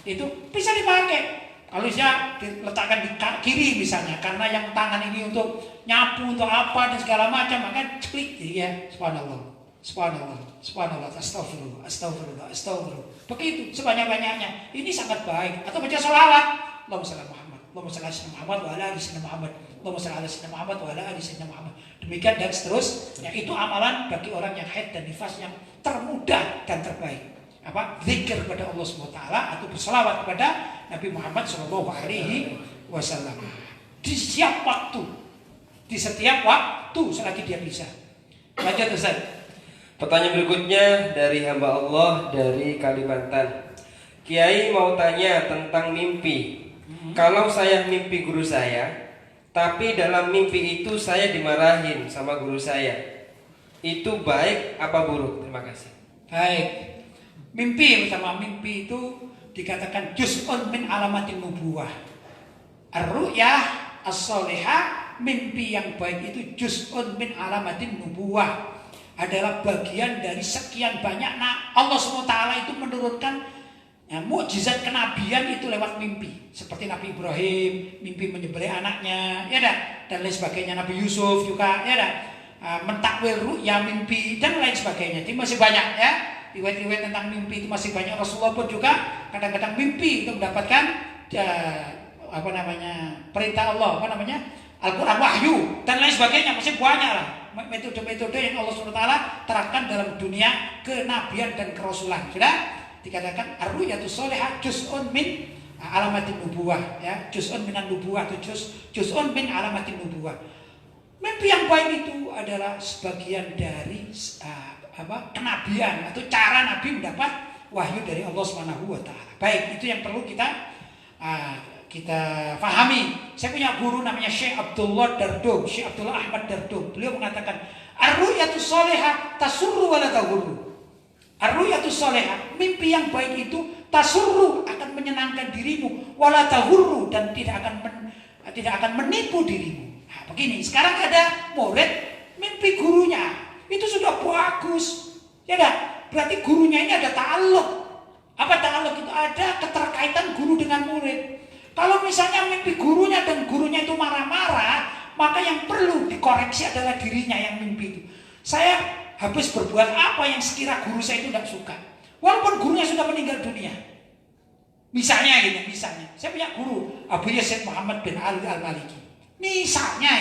Itu bisa dipakai. Kalau bisa diletakkan di kiri misalnya, karena yang tangan ini untuk nyapu, untuk apa dan segala macam, maka klik ya, subhanallah, subhanallah, subhanallah, astagfirullah, astagfirullah, astagfirullah. Begitu sebanyak-banyaknya. Ini sangat baik. Atau baca sholawat, Allahumma shalli Muhammad, Allahumma shalli ala Muhammad wa ala ali sayyidina Muhammad, Allahumma shalli ala sayyidina Muhammad wa ala ali sayyidina Muhammad. Demikian dan seterusnya. Itu amalan bagi orang yang haid dan nifas yang termudah dan terbaik. Apa zikir kepada Allah SWT atau berselawat kepada Nabi Muhammad SAW di setiap waktu, selagi dia bisa. Lanjut Ustaz. Pertanyaan berikutnya dari hamba Allah dari Kalimantan. Kiai mau tanya tentang mimpi. Kalau saya mimpi guru saya, tapi dalam mimpi itu saya dimarahin sama guru saya, itu baik apa buruk? Terima kasih. Baik. Mimpi pertama, mimpi itu dikatakan juz'un min alamatin nubuwah. Ar-ru'yah as-solihah, mimpi yang baik itu juz'un min alamatin nubuwah, adalah bagian dari sekian banyak. Nah, Allah SWT itu menurunkan mukjizat kenabian itu lewat mimpi. Seperti Nabi Ibrahim, mimpi menyembelih anaknya, ya dan lain sebagainya. Nabi Yusuf juga, ya mentakwil ru'ya mimpi dan lain sebagainya. Jadi masih banyak ya. Riwayat-riwayat tentang mimpi itu masih banyak. Rasulullah pun juga kadang-kadang mimpi untuk mendapatkan perintah Allah, Al-Quran wahyu dan lain sebagainya. Masih banyak lah metode-metode yang Allah SWT terapkan dalam dunia kenabian dan kerasulan. Sudah dikatakan ar-ru'yatus sholihah juz'un min alamatin nubuwah, ya, juz'un minan nubuwah atau juz'un min alamatin nubuwah. Mimpi yang baik itu adalah sebagian dari kenabian atau cara Nabi mendapat wahyu dari Allah SWT. Baik, itu yang perlu kita pahami. Saya punya guru namanya Syekh Abdullah Dardum, Syekh Abdullah Ahmad Dardum. Beliau mengatakan, ar-ru'yatus sholihah tasurru wa la tahurru. Ar-ru'yatus sholihah, mimpi yang baik itu tasurru, akan menyenangkan dirimu, wa la tahurru, dan tidak akan menipu dirimu. Nah, begini, sekarang ada murid mimpi gurunya itu sudah bagus, ya enggak? Berarti gurunya ini ada ta'alluq. Apa ta'alluq itu? Ada keterkaitan guru dengan murid. Kalau misalnya mimpi gurunya dan gurunya itu marah-marah, maka yang perlu dikoreksi adalah dirinya yang mimpi itu. Saya habis berbuat apa yang sekira guru saya itu tidak suka, walaupun gurunya sudah meninggal dunia. Misalnya gitu, misalnya saya punya guru Abu Yazid Muhammad bin Ali Al-Maliki. Misalnya.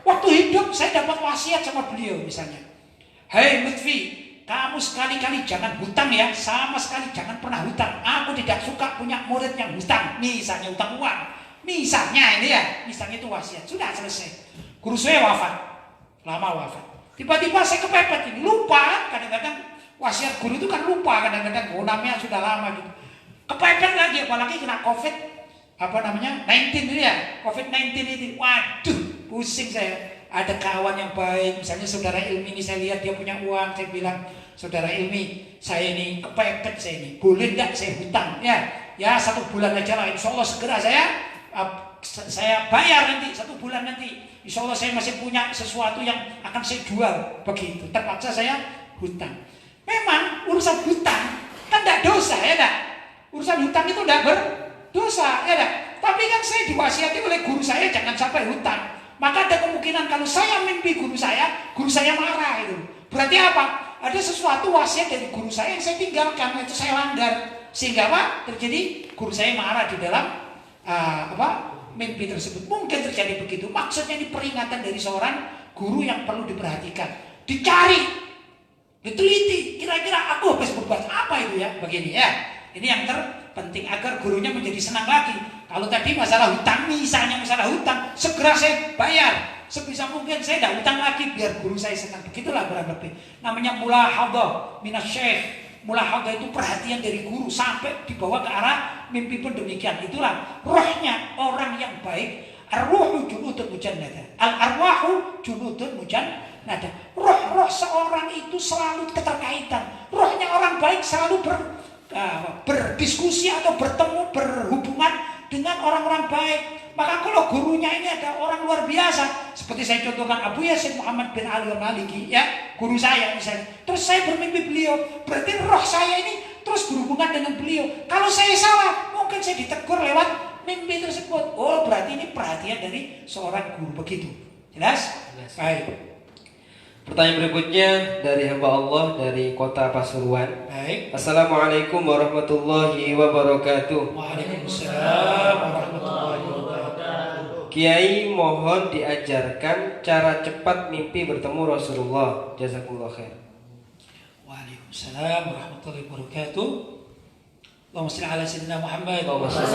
Waktu hidup saya dapat wasiat sama beliau misalnya. Hei Lutfi, kamu sekali-kali jangan hutang ya, sama sekali jangan pernah hutang. Aku tidak suka punya murid yang hutang. Misalnya hutang uang. Misalnya ini ya, misalnya itu wasiat. Sudah selesai. Guru saya wafat, lama wafat. Tiba-tiba saya kepepet ini, lupa. Kadang-kadang wasiat guru itu kan lupa. Kadang-kadang namanya sudah lama gitu. Kepepet lagi, apalagi kena COVID. 19 ini ya, COVID-19 ini. Waduh, pusing saya. Ada kawan yang baik, misalnya saudara Ilmi ini, saya lihat dia punya uang, saya bilang, saudara Ilmi, saya ini kepepet, saya ini boleh enggak saya hutang? Ya 1 bulan aja lah, insya Allah segera saya bayar nanti 1 bulan nanti. Insya Allah saya masih punya sesuatu yang akan saya jual. Begitu, terpaksa saya hutang. Memang urusan hutang kan tidak dosa, ya enggak? Urusan hutang itu tidak berdosa, ya enggak? Tapi kan saya diwasiati oleh guru saya jangan sampai hutang. Maka ada kemungkinan kalau saya mimpi guru saya marah itu. Berarti apa? Ada sesuatu wasiat dari guru saya yang saya tinggalkan, itu saya langgar. Sehingga apa? Terjadi guru saya marah di dalam mimpi tersebut. Mungkin terjadi begitu. Maksudnya ini peringatan dari seorang guru yang perlu diperhatikan. Dicari, diteliti, kira-kira aku harus berbuat apa itu ya? Begini ya. Ini yang terpenting agar gurunya menjadi senang lagi. Kalau tadi masalah hutang, misalnya masalah hutang, segera saya bayar. Sebisa mungkin saya tidak hutang lagi biar guru saya senang. Begitulah kurang lebih. Namanya mulahadhah minas syekh. Mulahadhah itu perhatian dari guru sampai dibawa ke arah mimpi pun demikian. Itulah rohnya orang yang baik. Ar-ruhu junudun mujannadah. Al-arwahu junudun mujannadah. Roh seorang itu selalu keterkaitan. Rohnya orang baik selalu berdiskusi atau bertemu, berhubungan dengan orang-orang baik. Maka kalau gurunya ini ada orang luar biasa, seperti saya contohkan Abu Yasin Muhammad bin Ali al-Maliki, ya, guru saya misalnya. Terus saya bermimpi beliau, berarti roh saya ini terus berhubungan dengan beliau. Kalau saya salah, mungkin saya ditegur lewat mimpi tersebut. Oh, berarti ini perhatian dari seorang guru, begitu. Jelas? Baik. Pertanyaan berikutnya dari hamba Allah dari kota Pasuruan. Baik. Assalamualaikum warahmatullahi wabarakatuh. Waalaikumsalam warahmatullahi wabarakatuh. Kiai, mohon diajarkan cara cepat mimpi bertemu Rasulullah. Jazakumullah khair. Waalaikumsalam warahmatullahi wabarakatuh. Allahumma shalli ala sayyidina Muhammad. Allahumma shalli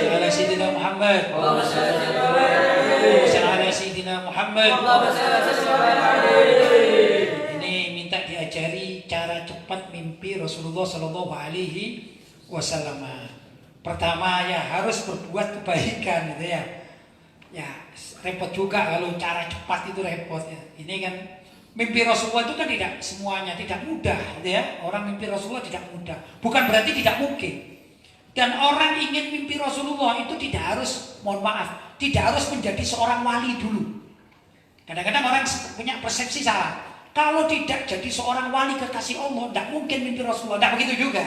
ala sayyidina Muhammad. Allahumma shalli ala sayyidina Muhammad. Ini minta diajari cara cepat mimpi Rasulullah sallallahu alaihi wasallam. Pertama ya harus berbuat kebaikan gitu ya. Ya repot juga kalau cara cepat itu repot ya. Ini kan mimpi Rasulullah itu kan tidak semuanya tidak mudah gitu ya. Orang mimpi Rasulullah tidak mudah. Bukan berarti tidak mungkin. Dan orang ingin mimpi Rasulullah itu tidak harus, mohon maaf, tidak harus menjadi seorang wali dulu. Kadang-kadang orang punya persepsi salah. Kalau tidak jadi seorang wali kekasih Allah, tidak mungkin mimpi Rasulullah. Tidak begitu juga.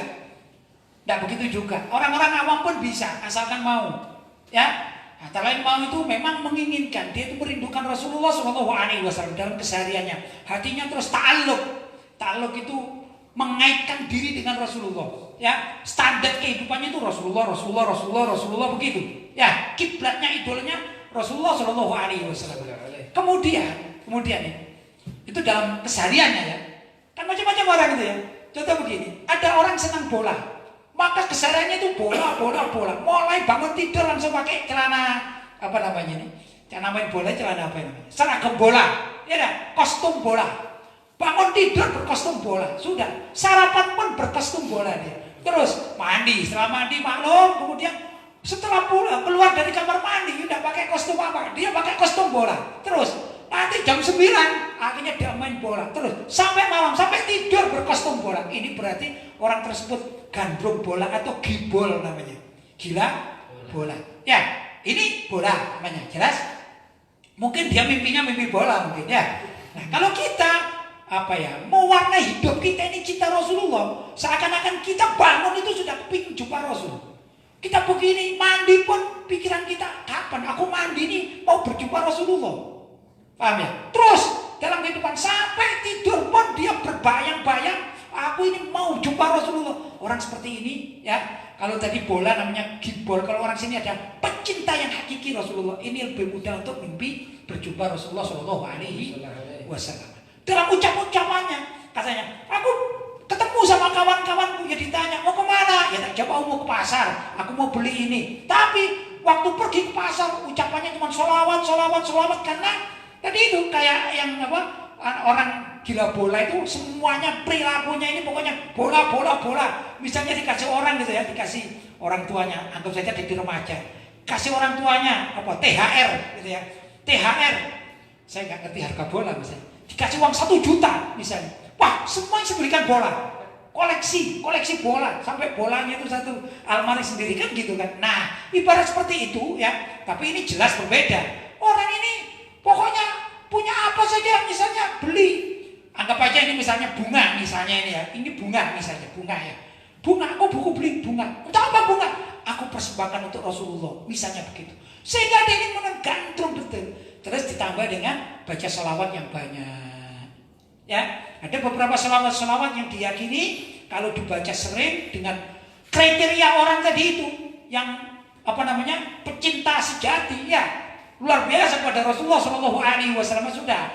Tidak begitu juga. Orang-orang awam pun bisa, asalkan mau. Ya, antara lain mau itu memang menginginkan. Dia itu merindukan Rasulullah SAW dalam kesehariannya. Hatinya terus ta'alluq. Ta'alluq itu mengaitkan diri dengan Rasulullah. Ya, standar kehidupannya itu Rasulullah begitu. Ya, kiblatnya idolanya Rasulullah SAW. Kemudian itu dalam kesehariannya ya. Kan macam-macam orang itu ya. Contoh begini, ada orang senang bola, maka kesehariannya itu bola. Mulai bangun tidur langsung pakai celana apa namanya ini? Celana main bola, celana apa namanya? Seragam bola, ya dah, kostum bola. Bangun tidur berkostum bola, sudah. Sarapan pun berkostum bola dia. Terus mandi, setelah mandi maklum, kemudian setelah pulang keluar dari kamar mandi udah pakai kostum apa? Dia pakai kostum bola. Terus nanti jam 9 akhirnya dia main bola. Terus sampai malam, sampai tidur berkostum bola. Ini berarti orang tersebut gandrung bola atau gibol namanya. Gila bola. Ya, ini bola namanya. Jelas? Mungkin dia mimpinya mimpi bola mungkin ya. Nah, kalau kita mewarnai hidup kita ini cinta Rasulullah, seakan-akan kita bangun itu sudah kepingin jumpa Rasul. Kita begini mandi pun pikiran kita kapan aku mandi ini mau berjumpa Rasulullah. Paham ya? Terus dalam kehidupan sampai tidur pun dia berbayang-bayang aku ini mau jumpa Rasulullah. Orang seperti ini ya, kalau tadi bola namanya gibol, kalau orang sini ada pecinta yang hakiki Rasulullah. Ini lebih mudah untuk mimpi berjumpa Rasulullah Shallallahu Alaihi Wasallam. Dalam ucapannya katanya, aku ketemu sama kawan-kawanku, ya ditanya mau kemana, ya tak jawab mau ke pasar, aku mau beli ini. Tapi waktu pergi ke pasar ucapannya cuma sholawat karena tadi itu kayak yang orang gila bola itu semuanya perilakunya ini pokoknya bola. Misalnya dikasih orang gitu ya, dikasih orang tuanya, anggap saja di remaja, kasih orang tuanya THR gitu ya, THR. Saya nggak ngerti harga bola misalnya. Dikasih uang 1 juta misalnya, wah semuanya belikan bola, koleksi bola, sampai bolanya itu satu almari sendiri kan gitu kan. Nah ibarat seperti itu ya, tapi ini jelas berbeda. Orang ini pokoknya punya apa saja misalnya beli, anggap aja ini misalnya bunga misalnya ini ya, ini bunga misalnya, bunga ya, bunga, aku buku beli bunga, untuk apa bunga? Aku persembahkan untuk Rasulullah, misalnya begitu. Sehingga dia ini menggantung betul. Terus ditambah dengan baca sholawat yang banyak. Ya, ada beberapa sholawat yang diyakini kalau dibaca sering dengan kriteria orang tadi itu yang pecinta sejati ya, luar biasa pada Rasulullah Shallallahu Alaihi Wasallam, sudah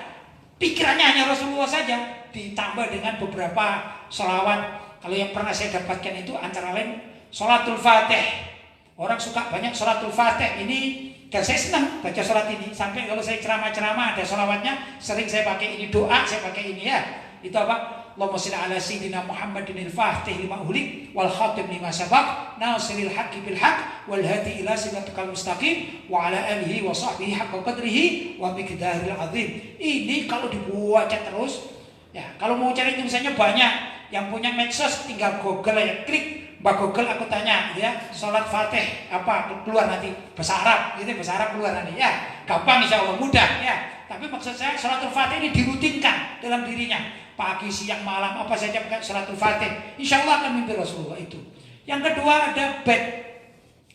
pikirannya hanya Rasulullah saja, ditambah dengan beberapa sholawat. Kalau yang pernah saya dapatkan itu antara lain sholatul fatih. Orang suka banyak sholatul fatih ini. Dan saya senang baca sholat ini. Sampai kalau saya ceramah-ceramah ada sholawatnya, sering saya pakai ini doa, saya pakai ini ya. Itu apa? Allahumma shalli ala sayyidina Muhammadin al-fatih lima ulik wal khatib lima sabaq nasiril haqqi bil haqq wal hadi ila siratal mustaqim wa ala alihi wa sahbihi haqqa qadrihi wa miqdaril azim. Ini kalau dibaca terus ya, kalau mau cari tulisannya banyak. Yang punya medsos tinggal Google aja, klik Mbak Google aku tanya ya, sholat Fatih apa keluar nanti bahasa Arab, gitu bahasa Arab keluar nanti ya, gampang insya Allah mudah ya. Tapi maksud saya sholatul Fatih ini dirutinkan dalam dirinya, pagi, siang, malam apa saja pakai sholatul Fatih, insya Allah akan mimpi Rasulullah itu. Yang kedua ada bait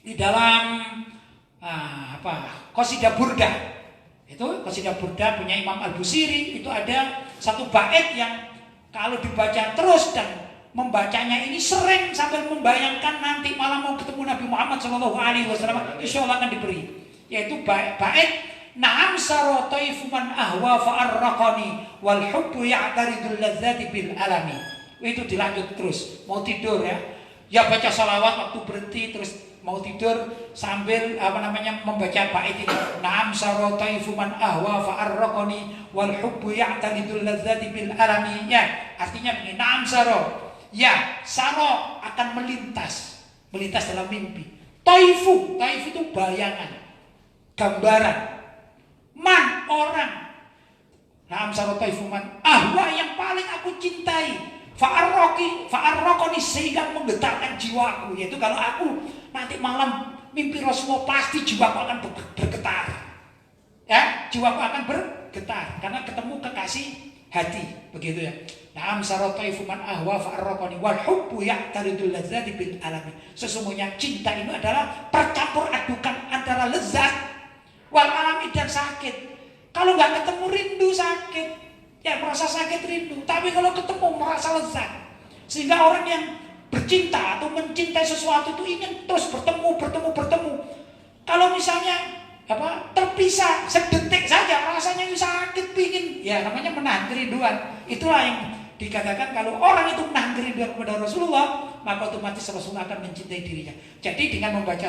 di dalam Qasidah Burdah. Itu Qasidah Burdah punya Imam Al-Busiri, itu ada satu bait yang kalau dibaca terus dan membacanya ini sering sambil membayangkan nanti malam mau ketemu Nabi Muhammad SAW, insya Allah akan diberi. Yaitu bait Na'am saro taifu man ahwa fa'arraqani wal hubbu ya'taridul ladzati bil alami. Itu dilanjut terus. Mau tidur ya baca salawat waktu berhenti, terus mau tidur sambil membaca bait ini. Na'am saro taifu man ahwa fa'arraqani wal hubbu ya'taridul ladzati bil alami. Ya, artinya begini, na'am saro. Ya, saro akan melintas dalam mimpi. Taifu itu bayangan, gambaran. Man, orang. Na'am saro taifu man ahwa, yang paling aku cintai. Fa'arraqani, sehingga menggetarkan jiwaku. Yaitu kalau aku nanti malam mimpi Rasulullah, pasti jiwaku akan bergetar. Ya, jiwaku akan bergetar karena ketemu kekasih hati, begitu ya. Na'am saro taifu man ahwa fa'arraqani wal hubbu ya'taridul ladzati bil alami. Sesungguhnya cinta ini adalah percampur adukan antara lezat wal alami dan sakit. Kalau nggak ketemu rindu sakit, ya merasa sakit rindu. Tapi kalau ketemu merasa lezat. Sehingga orang yang bercinta atau mencintai sesuatu itu ingin terus bertemu. Kalau misalnya terpisah sedetik saja rasanya itu sakit, pingin, ya namanya menahan kerinduan. Itulah yang dikatakan kalau orang itu menahan kerinduan kepada Rasulullah, maka otomatis Rasulullah akan mencintai dirinya. Jadi dengan membaca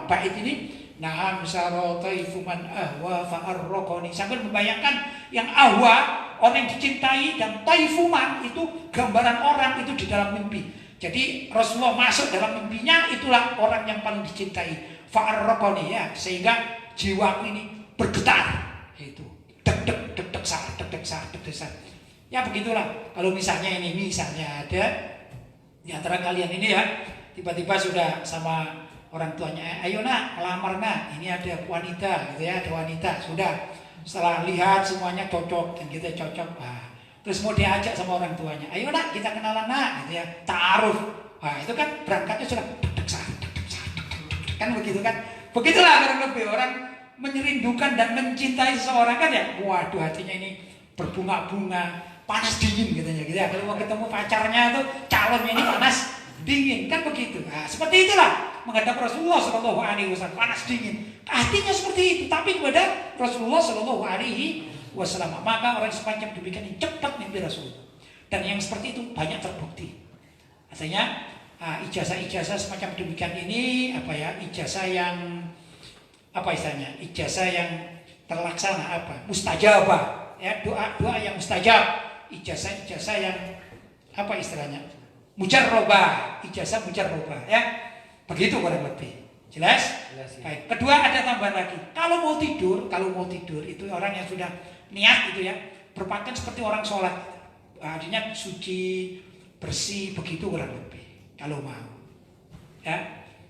bait ini, na'am saro taifu man ahwa fa'arraqani, sambil membayangkan yang ahwa orang yang dicintai dan taifu man itu gambaran orang itu di dalam mimpi. Jadi Rasulullah masuk dalam mimpinya, itulah orang yang paling dicintai. Fa'arraqani, ya, sehingga jiwaku ini bergetar. Itu deg sar. Ya begitulah. Kalau misalnya ada di antara kalian ini ya, tiba-tiba sudah sama orang tuanya, ayo nak, melamar nak, ini ada wanita gitu ya, ada wanita. Sudah, setelah lihat semuanya cocok dan kita cocok, terus mau diajak sama orang tuanya, ayo nak kita kenalan nak gitu ya, ta'aruf. Itu kan berangkatnya sudah deg sar. Kan begitu kan? Begitulah kurang lebih orang menyerindukan dan mencintai seseorang kan ya. Waduh, hatinya ini berbunga-bunga, panas dingin katanya gitu ya. Kalau mau ketemu pacarnya tuh, calonnya ini panas dingin kan begitu. Seperti itulah menghadap Rasulullah SAW, panas dingin. Hatinya seperti itu, tapi kepada Rasulullah SAW. Maka orang semacam demikian ini cepat mimpi Rasulullah. Dan yang seperti itu banyak terbukti. Artinya ijazah-ijazah semacam demikian ini ijazah yang istilahnya, ijazah yang terlaksana, mustajabah ya, doa yang mustajab, ijazah yang istilahnya, mujarrobah, ijazah mujarrobah ya, begitu kurang lebih. Jelas? Baik. Kedua ada tambahan lagi, kalau mau tidur itu orang yang sudah niat gitu ya, berpakaian seperti orang sholat, artinya suci, bersih, begitu kurang lebih. Kalau mau, ya.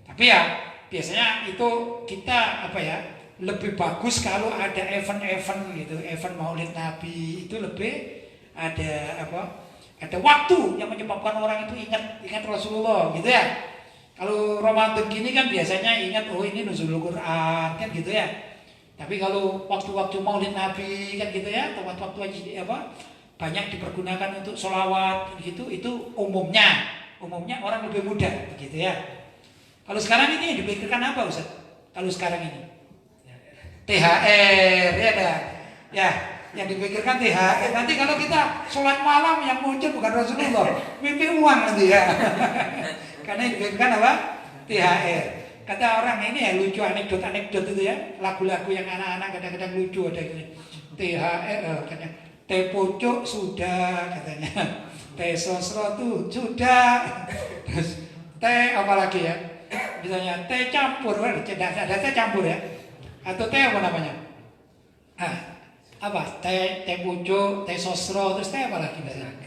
Tapi ya biasanya itu kita lebih bagus kalau ada event-event gitu, event Maulid Nabi itu lebih ada waktu yang menyebabkan orang itu ingat Rasulullah gitu ya. Kalau Ramadan gini kan biasanya ingat ini nuzulul Quran kan gitu ya. Tapi kalau waktu-waktu Maulid Nabi kan gitu ya, atau waktu-waktu banyak dipergunakan untuk sholawat gitu, itu umumnya orang lebih muda begitu ya. Kalau sekarang ini dipikirkan apa Ustaz? Kalau sekarang ini THR ya yang dipikirkan THR. Nanti kalau kita sholat malam yang muncul bukan Rasulullah, mimpi uang nanti ya. Karena yang dipikirkan apa? THR. Kata orang ini lucu, anekdot itu ya, lagu-lagu yang anak-anak kadang-kadang lucu ada gitu. THR katanya, teh pucuk sudah katanya. Teh sosro tuh sudah, terus teh apa lagi ya, misalnya teh campur, ada teh campur ya, atau teh apa namanya, teh pucuk, teh sosro, terus teh apa lagi misalnya,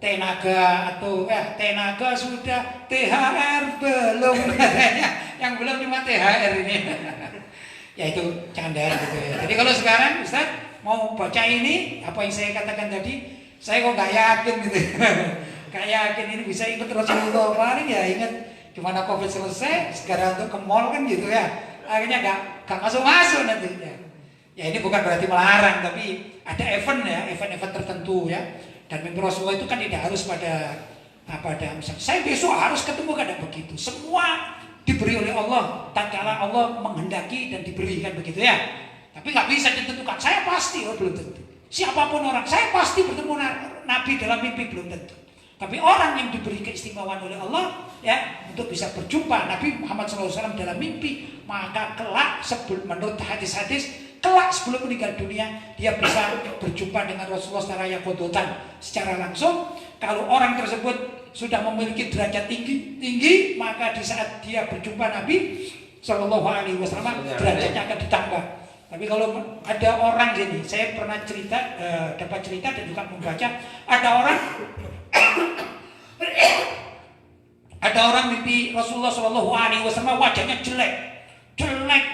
Tenaga atau tenaga sudah, THR belum katanya. Yang belum cuma THR ini. Ya itu candaan gitu ya. Jadi kalau sekarang Ustaz mau baca ini apa yang saya katakan tadi, saya kok nggak yakin gitu. Nggak yakin ini bisa ikut Rasulullah. Paling ya ingat gimana Covid selesai, sekarang untuk ke mall kan gitu ya. Akhirnya nggak masuk nanti. Ya ini bukan berarti melarang, tapi ada event tertentu ya. Dan mimpi Rasulullah itu kan tidak harus pada misalnya saya besok harus ketemu, kan begitu. Semua diberi oleh Allah, tatkala Allah menghendaki dan diberikan begitu ya. Tapi nggak bisa ditentukan. Saya pasti, belum tentu. Siapapun orang, saya pasti bertemu Nabi dalam mimpi, belum tentu. Tapi orang yang diberi keistimewaan oleh Allah ya untuk bisa berjumpa Nabi Muhammad SAW dalam mimpi, maka kelak menurut hadis-hadis, kelak sebelum meninggal dunia dia bisa berjumpa dengan Rasulullah secara yakodotan, secara langsung. Kalau orang tersebut sudah memiliki derajat tinggi, maka di saat dia berjumpa Nabi Shallallahu Alaihi Wasallam derajatnya akan ditambah. Tapi kalau ada orang gini, saya pernah dapat cerita dan juga membaca, ada orang mimpi Rasulullah Shallallahu Alaihi Wasallam wajahnya jelek,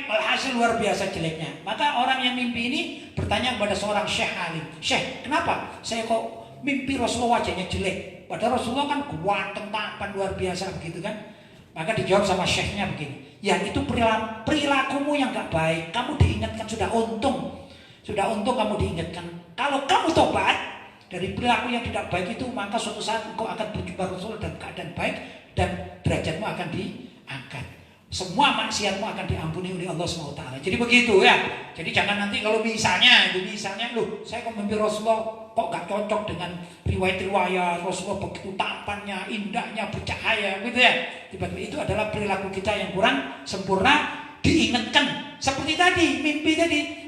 hasil luar biasa jeleknya. Maka orang yang mimpi ini bertanya kepada seorang syekh alim, "Syekh, kenapa saya kok mimpi Rasulullah wajahnya jelek? Padahal Rasulullah kan ganteng, tampan, luar biasa begitu kan?" Maka dijawab sama syekhnya begini, "Ya itu perilakumu yang gak baik. Kamu diingatkan, sudah untung kamu diingatkan. Kalau kamu tobat dari perilaku yang tidak baik itu, maka suatu saat engkau akan berjumpa Rasulullah dalam keadaan baik dan derajatmu akan diangkat. Semua maksiatmu akan diampuni oleh Allah SWT." Jadi begitu ya. Jadi jangan nanti kalau misalnya loh, saya kok mimpi Rasulullah kok gak cocok dengan riwayat-riwayat Rasulullah begitu tampannya, indahnya, bercahaya gitu ya. Tiba-tiba itu adalah perilaku kita yang kurang sempurna. Diingatkan seperti tadi,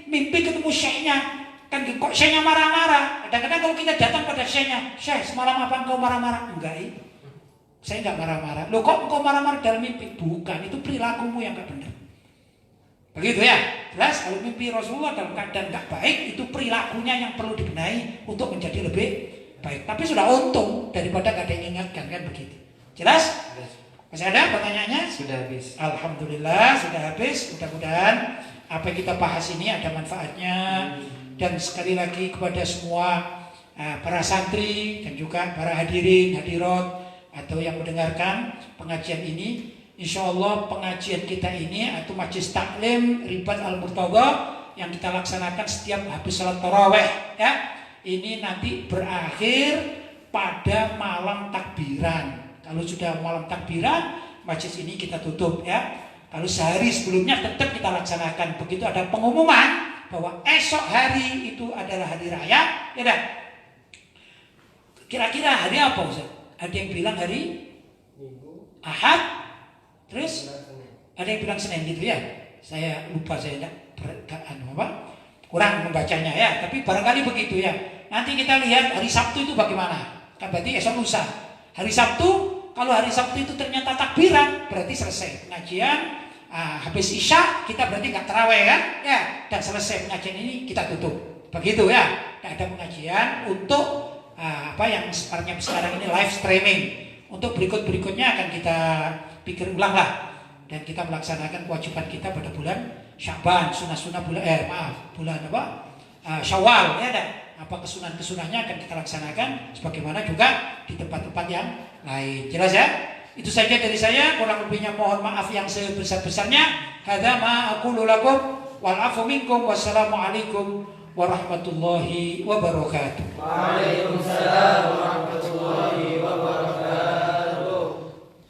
mimpi ketemu syekhnya. Kan kok syekhnya marah-marah. Kadang-kadang kalau kita datang pada syekhnya, "Syekh, semalam apa engkau marah-marah?" "Enggak, saya enggak marah-marah." "Loh kok engkau marah-marah dalam mimpi?" "Bukan, itu perilakumu yang enggak benar." Begitu ya. Jelas kalau mimpi Rasulullah dalam keadaan enggak baik, itu perilakunya yang perlu dibenahi untuk menjadi lebih baik. Tapi sudah untung daripada enggak ada yang ingatkan, kan begitu. Jelas? Masih ada pertanyaannya? Sudah habis. Alhamdulillah sudah habis. Mudah-mudahan apa yang kita bahas ini ada manfaatnya. Dan sekali lagi kepada semua para santri dan juga para hadirin, hadirat atau yang mendengarkan pengajian ini, insya Allah pengajian kita ini atau Majlis Taklim Ribat Al-Murtadha yang kita laksanakan setiap habis salat tarawih ya, ini nanti berakhir pada malam takbiran. Kalau sudah malam takbiran, majlis ini kita tutup ya. Kalau sehari sebelumnya tetap kita laksanakan. Begitu ada pengumuman bahwa esok hari itu adalah hari raya, ya dah. Kira-kira hari apa Ustaz? Ada yang bilang hari Ahad, terus ada yang bilang Senin gitu ya. Saya lupa, saya kurang membacanya ya. Tapi barangkali begitu ya. Nanti kita lihat hari Sabtu itu bagaimana. Kan berarti esok lusa. Hari Sabtu, kalau hari Sabtu itu ternyata takbiran, berarti selesai pengajian. Habis Isya kita berarti nggak tarawih kan? Ya, dan selesai pengajian ini kita tutup. Begitu ya. Nah, ada pengajian untuk yang sekarang ini live streaming. Untuk berikutnya akan kita pikir ulang lah. Dan kita melaksanakan kewajiban kita pada bulan Sya'ban, sunah-sunah bulan Syawal ya dah. Apa kesunahan-kesunahnya akan kita laksanakan sebagaimana juga di tempat-tempat yang lain. Jelas ya? Itu saja dari saya, kurang lebihnya mohon maaf yang sebesar-besarnya. Hadza ma aqulu lakum wal afu minkum. Wassalamualaikum warahmatullahi wabarakatuh. Waalaikumsalam warahmatullahi wabarakatuh.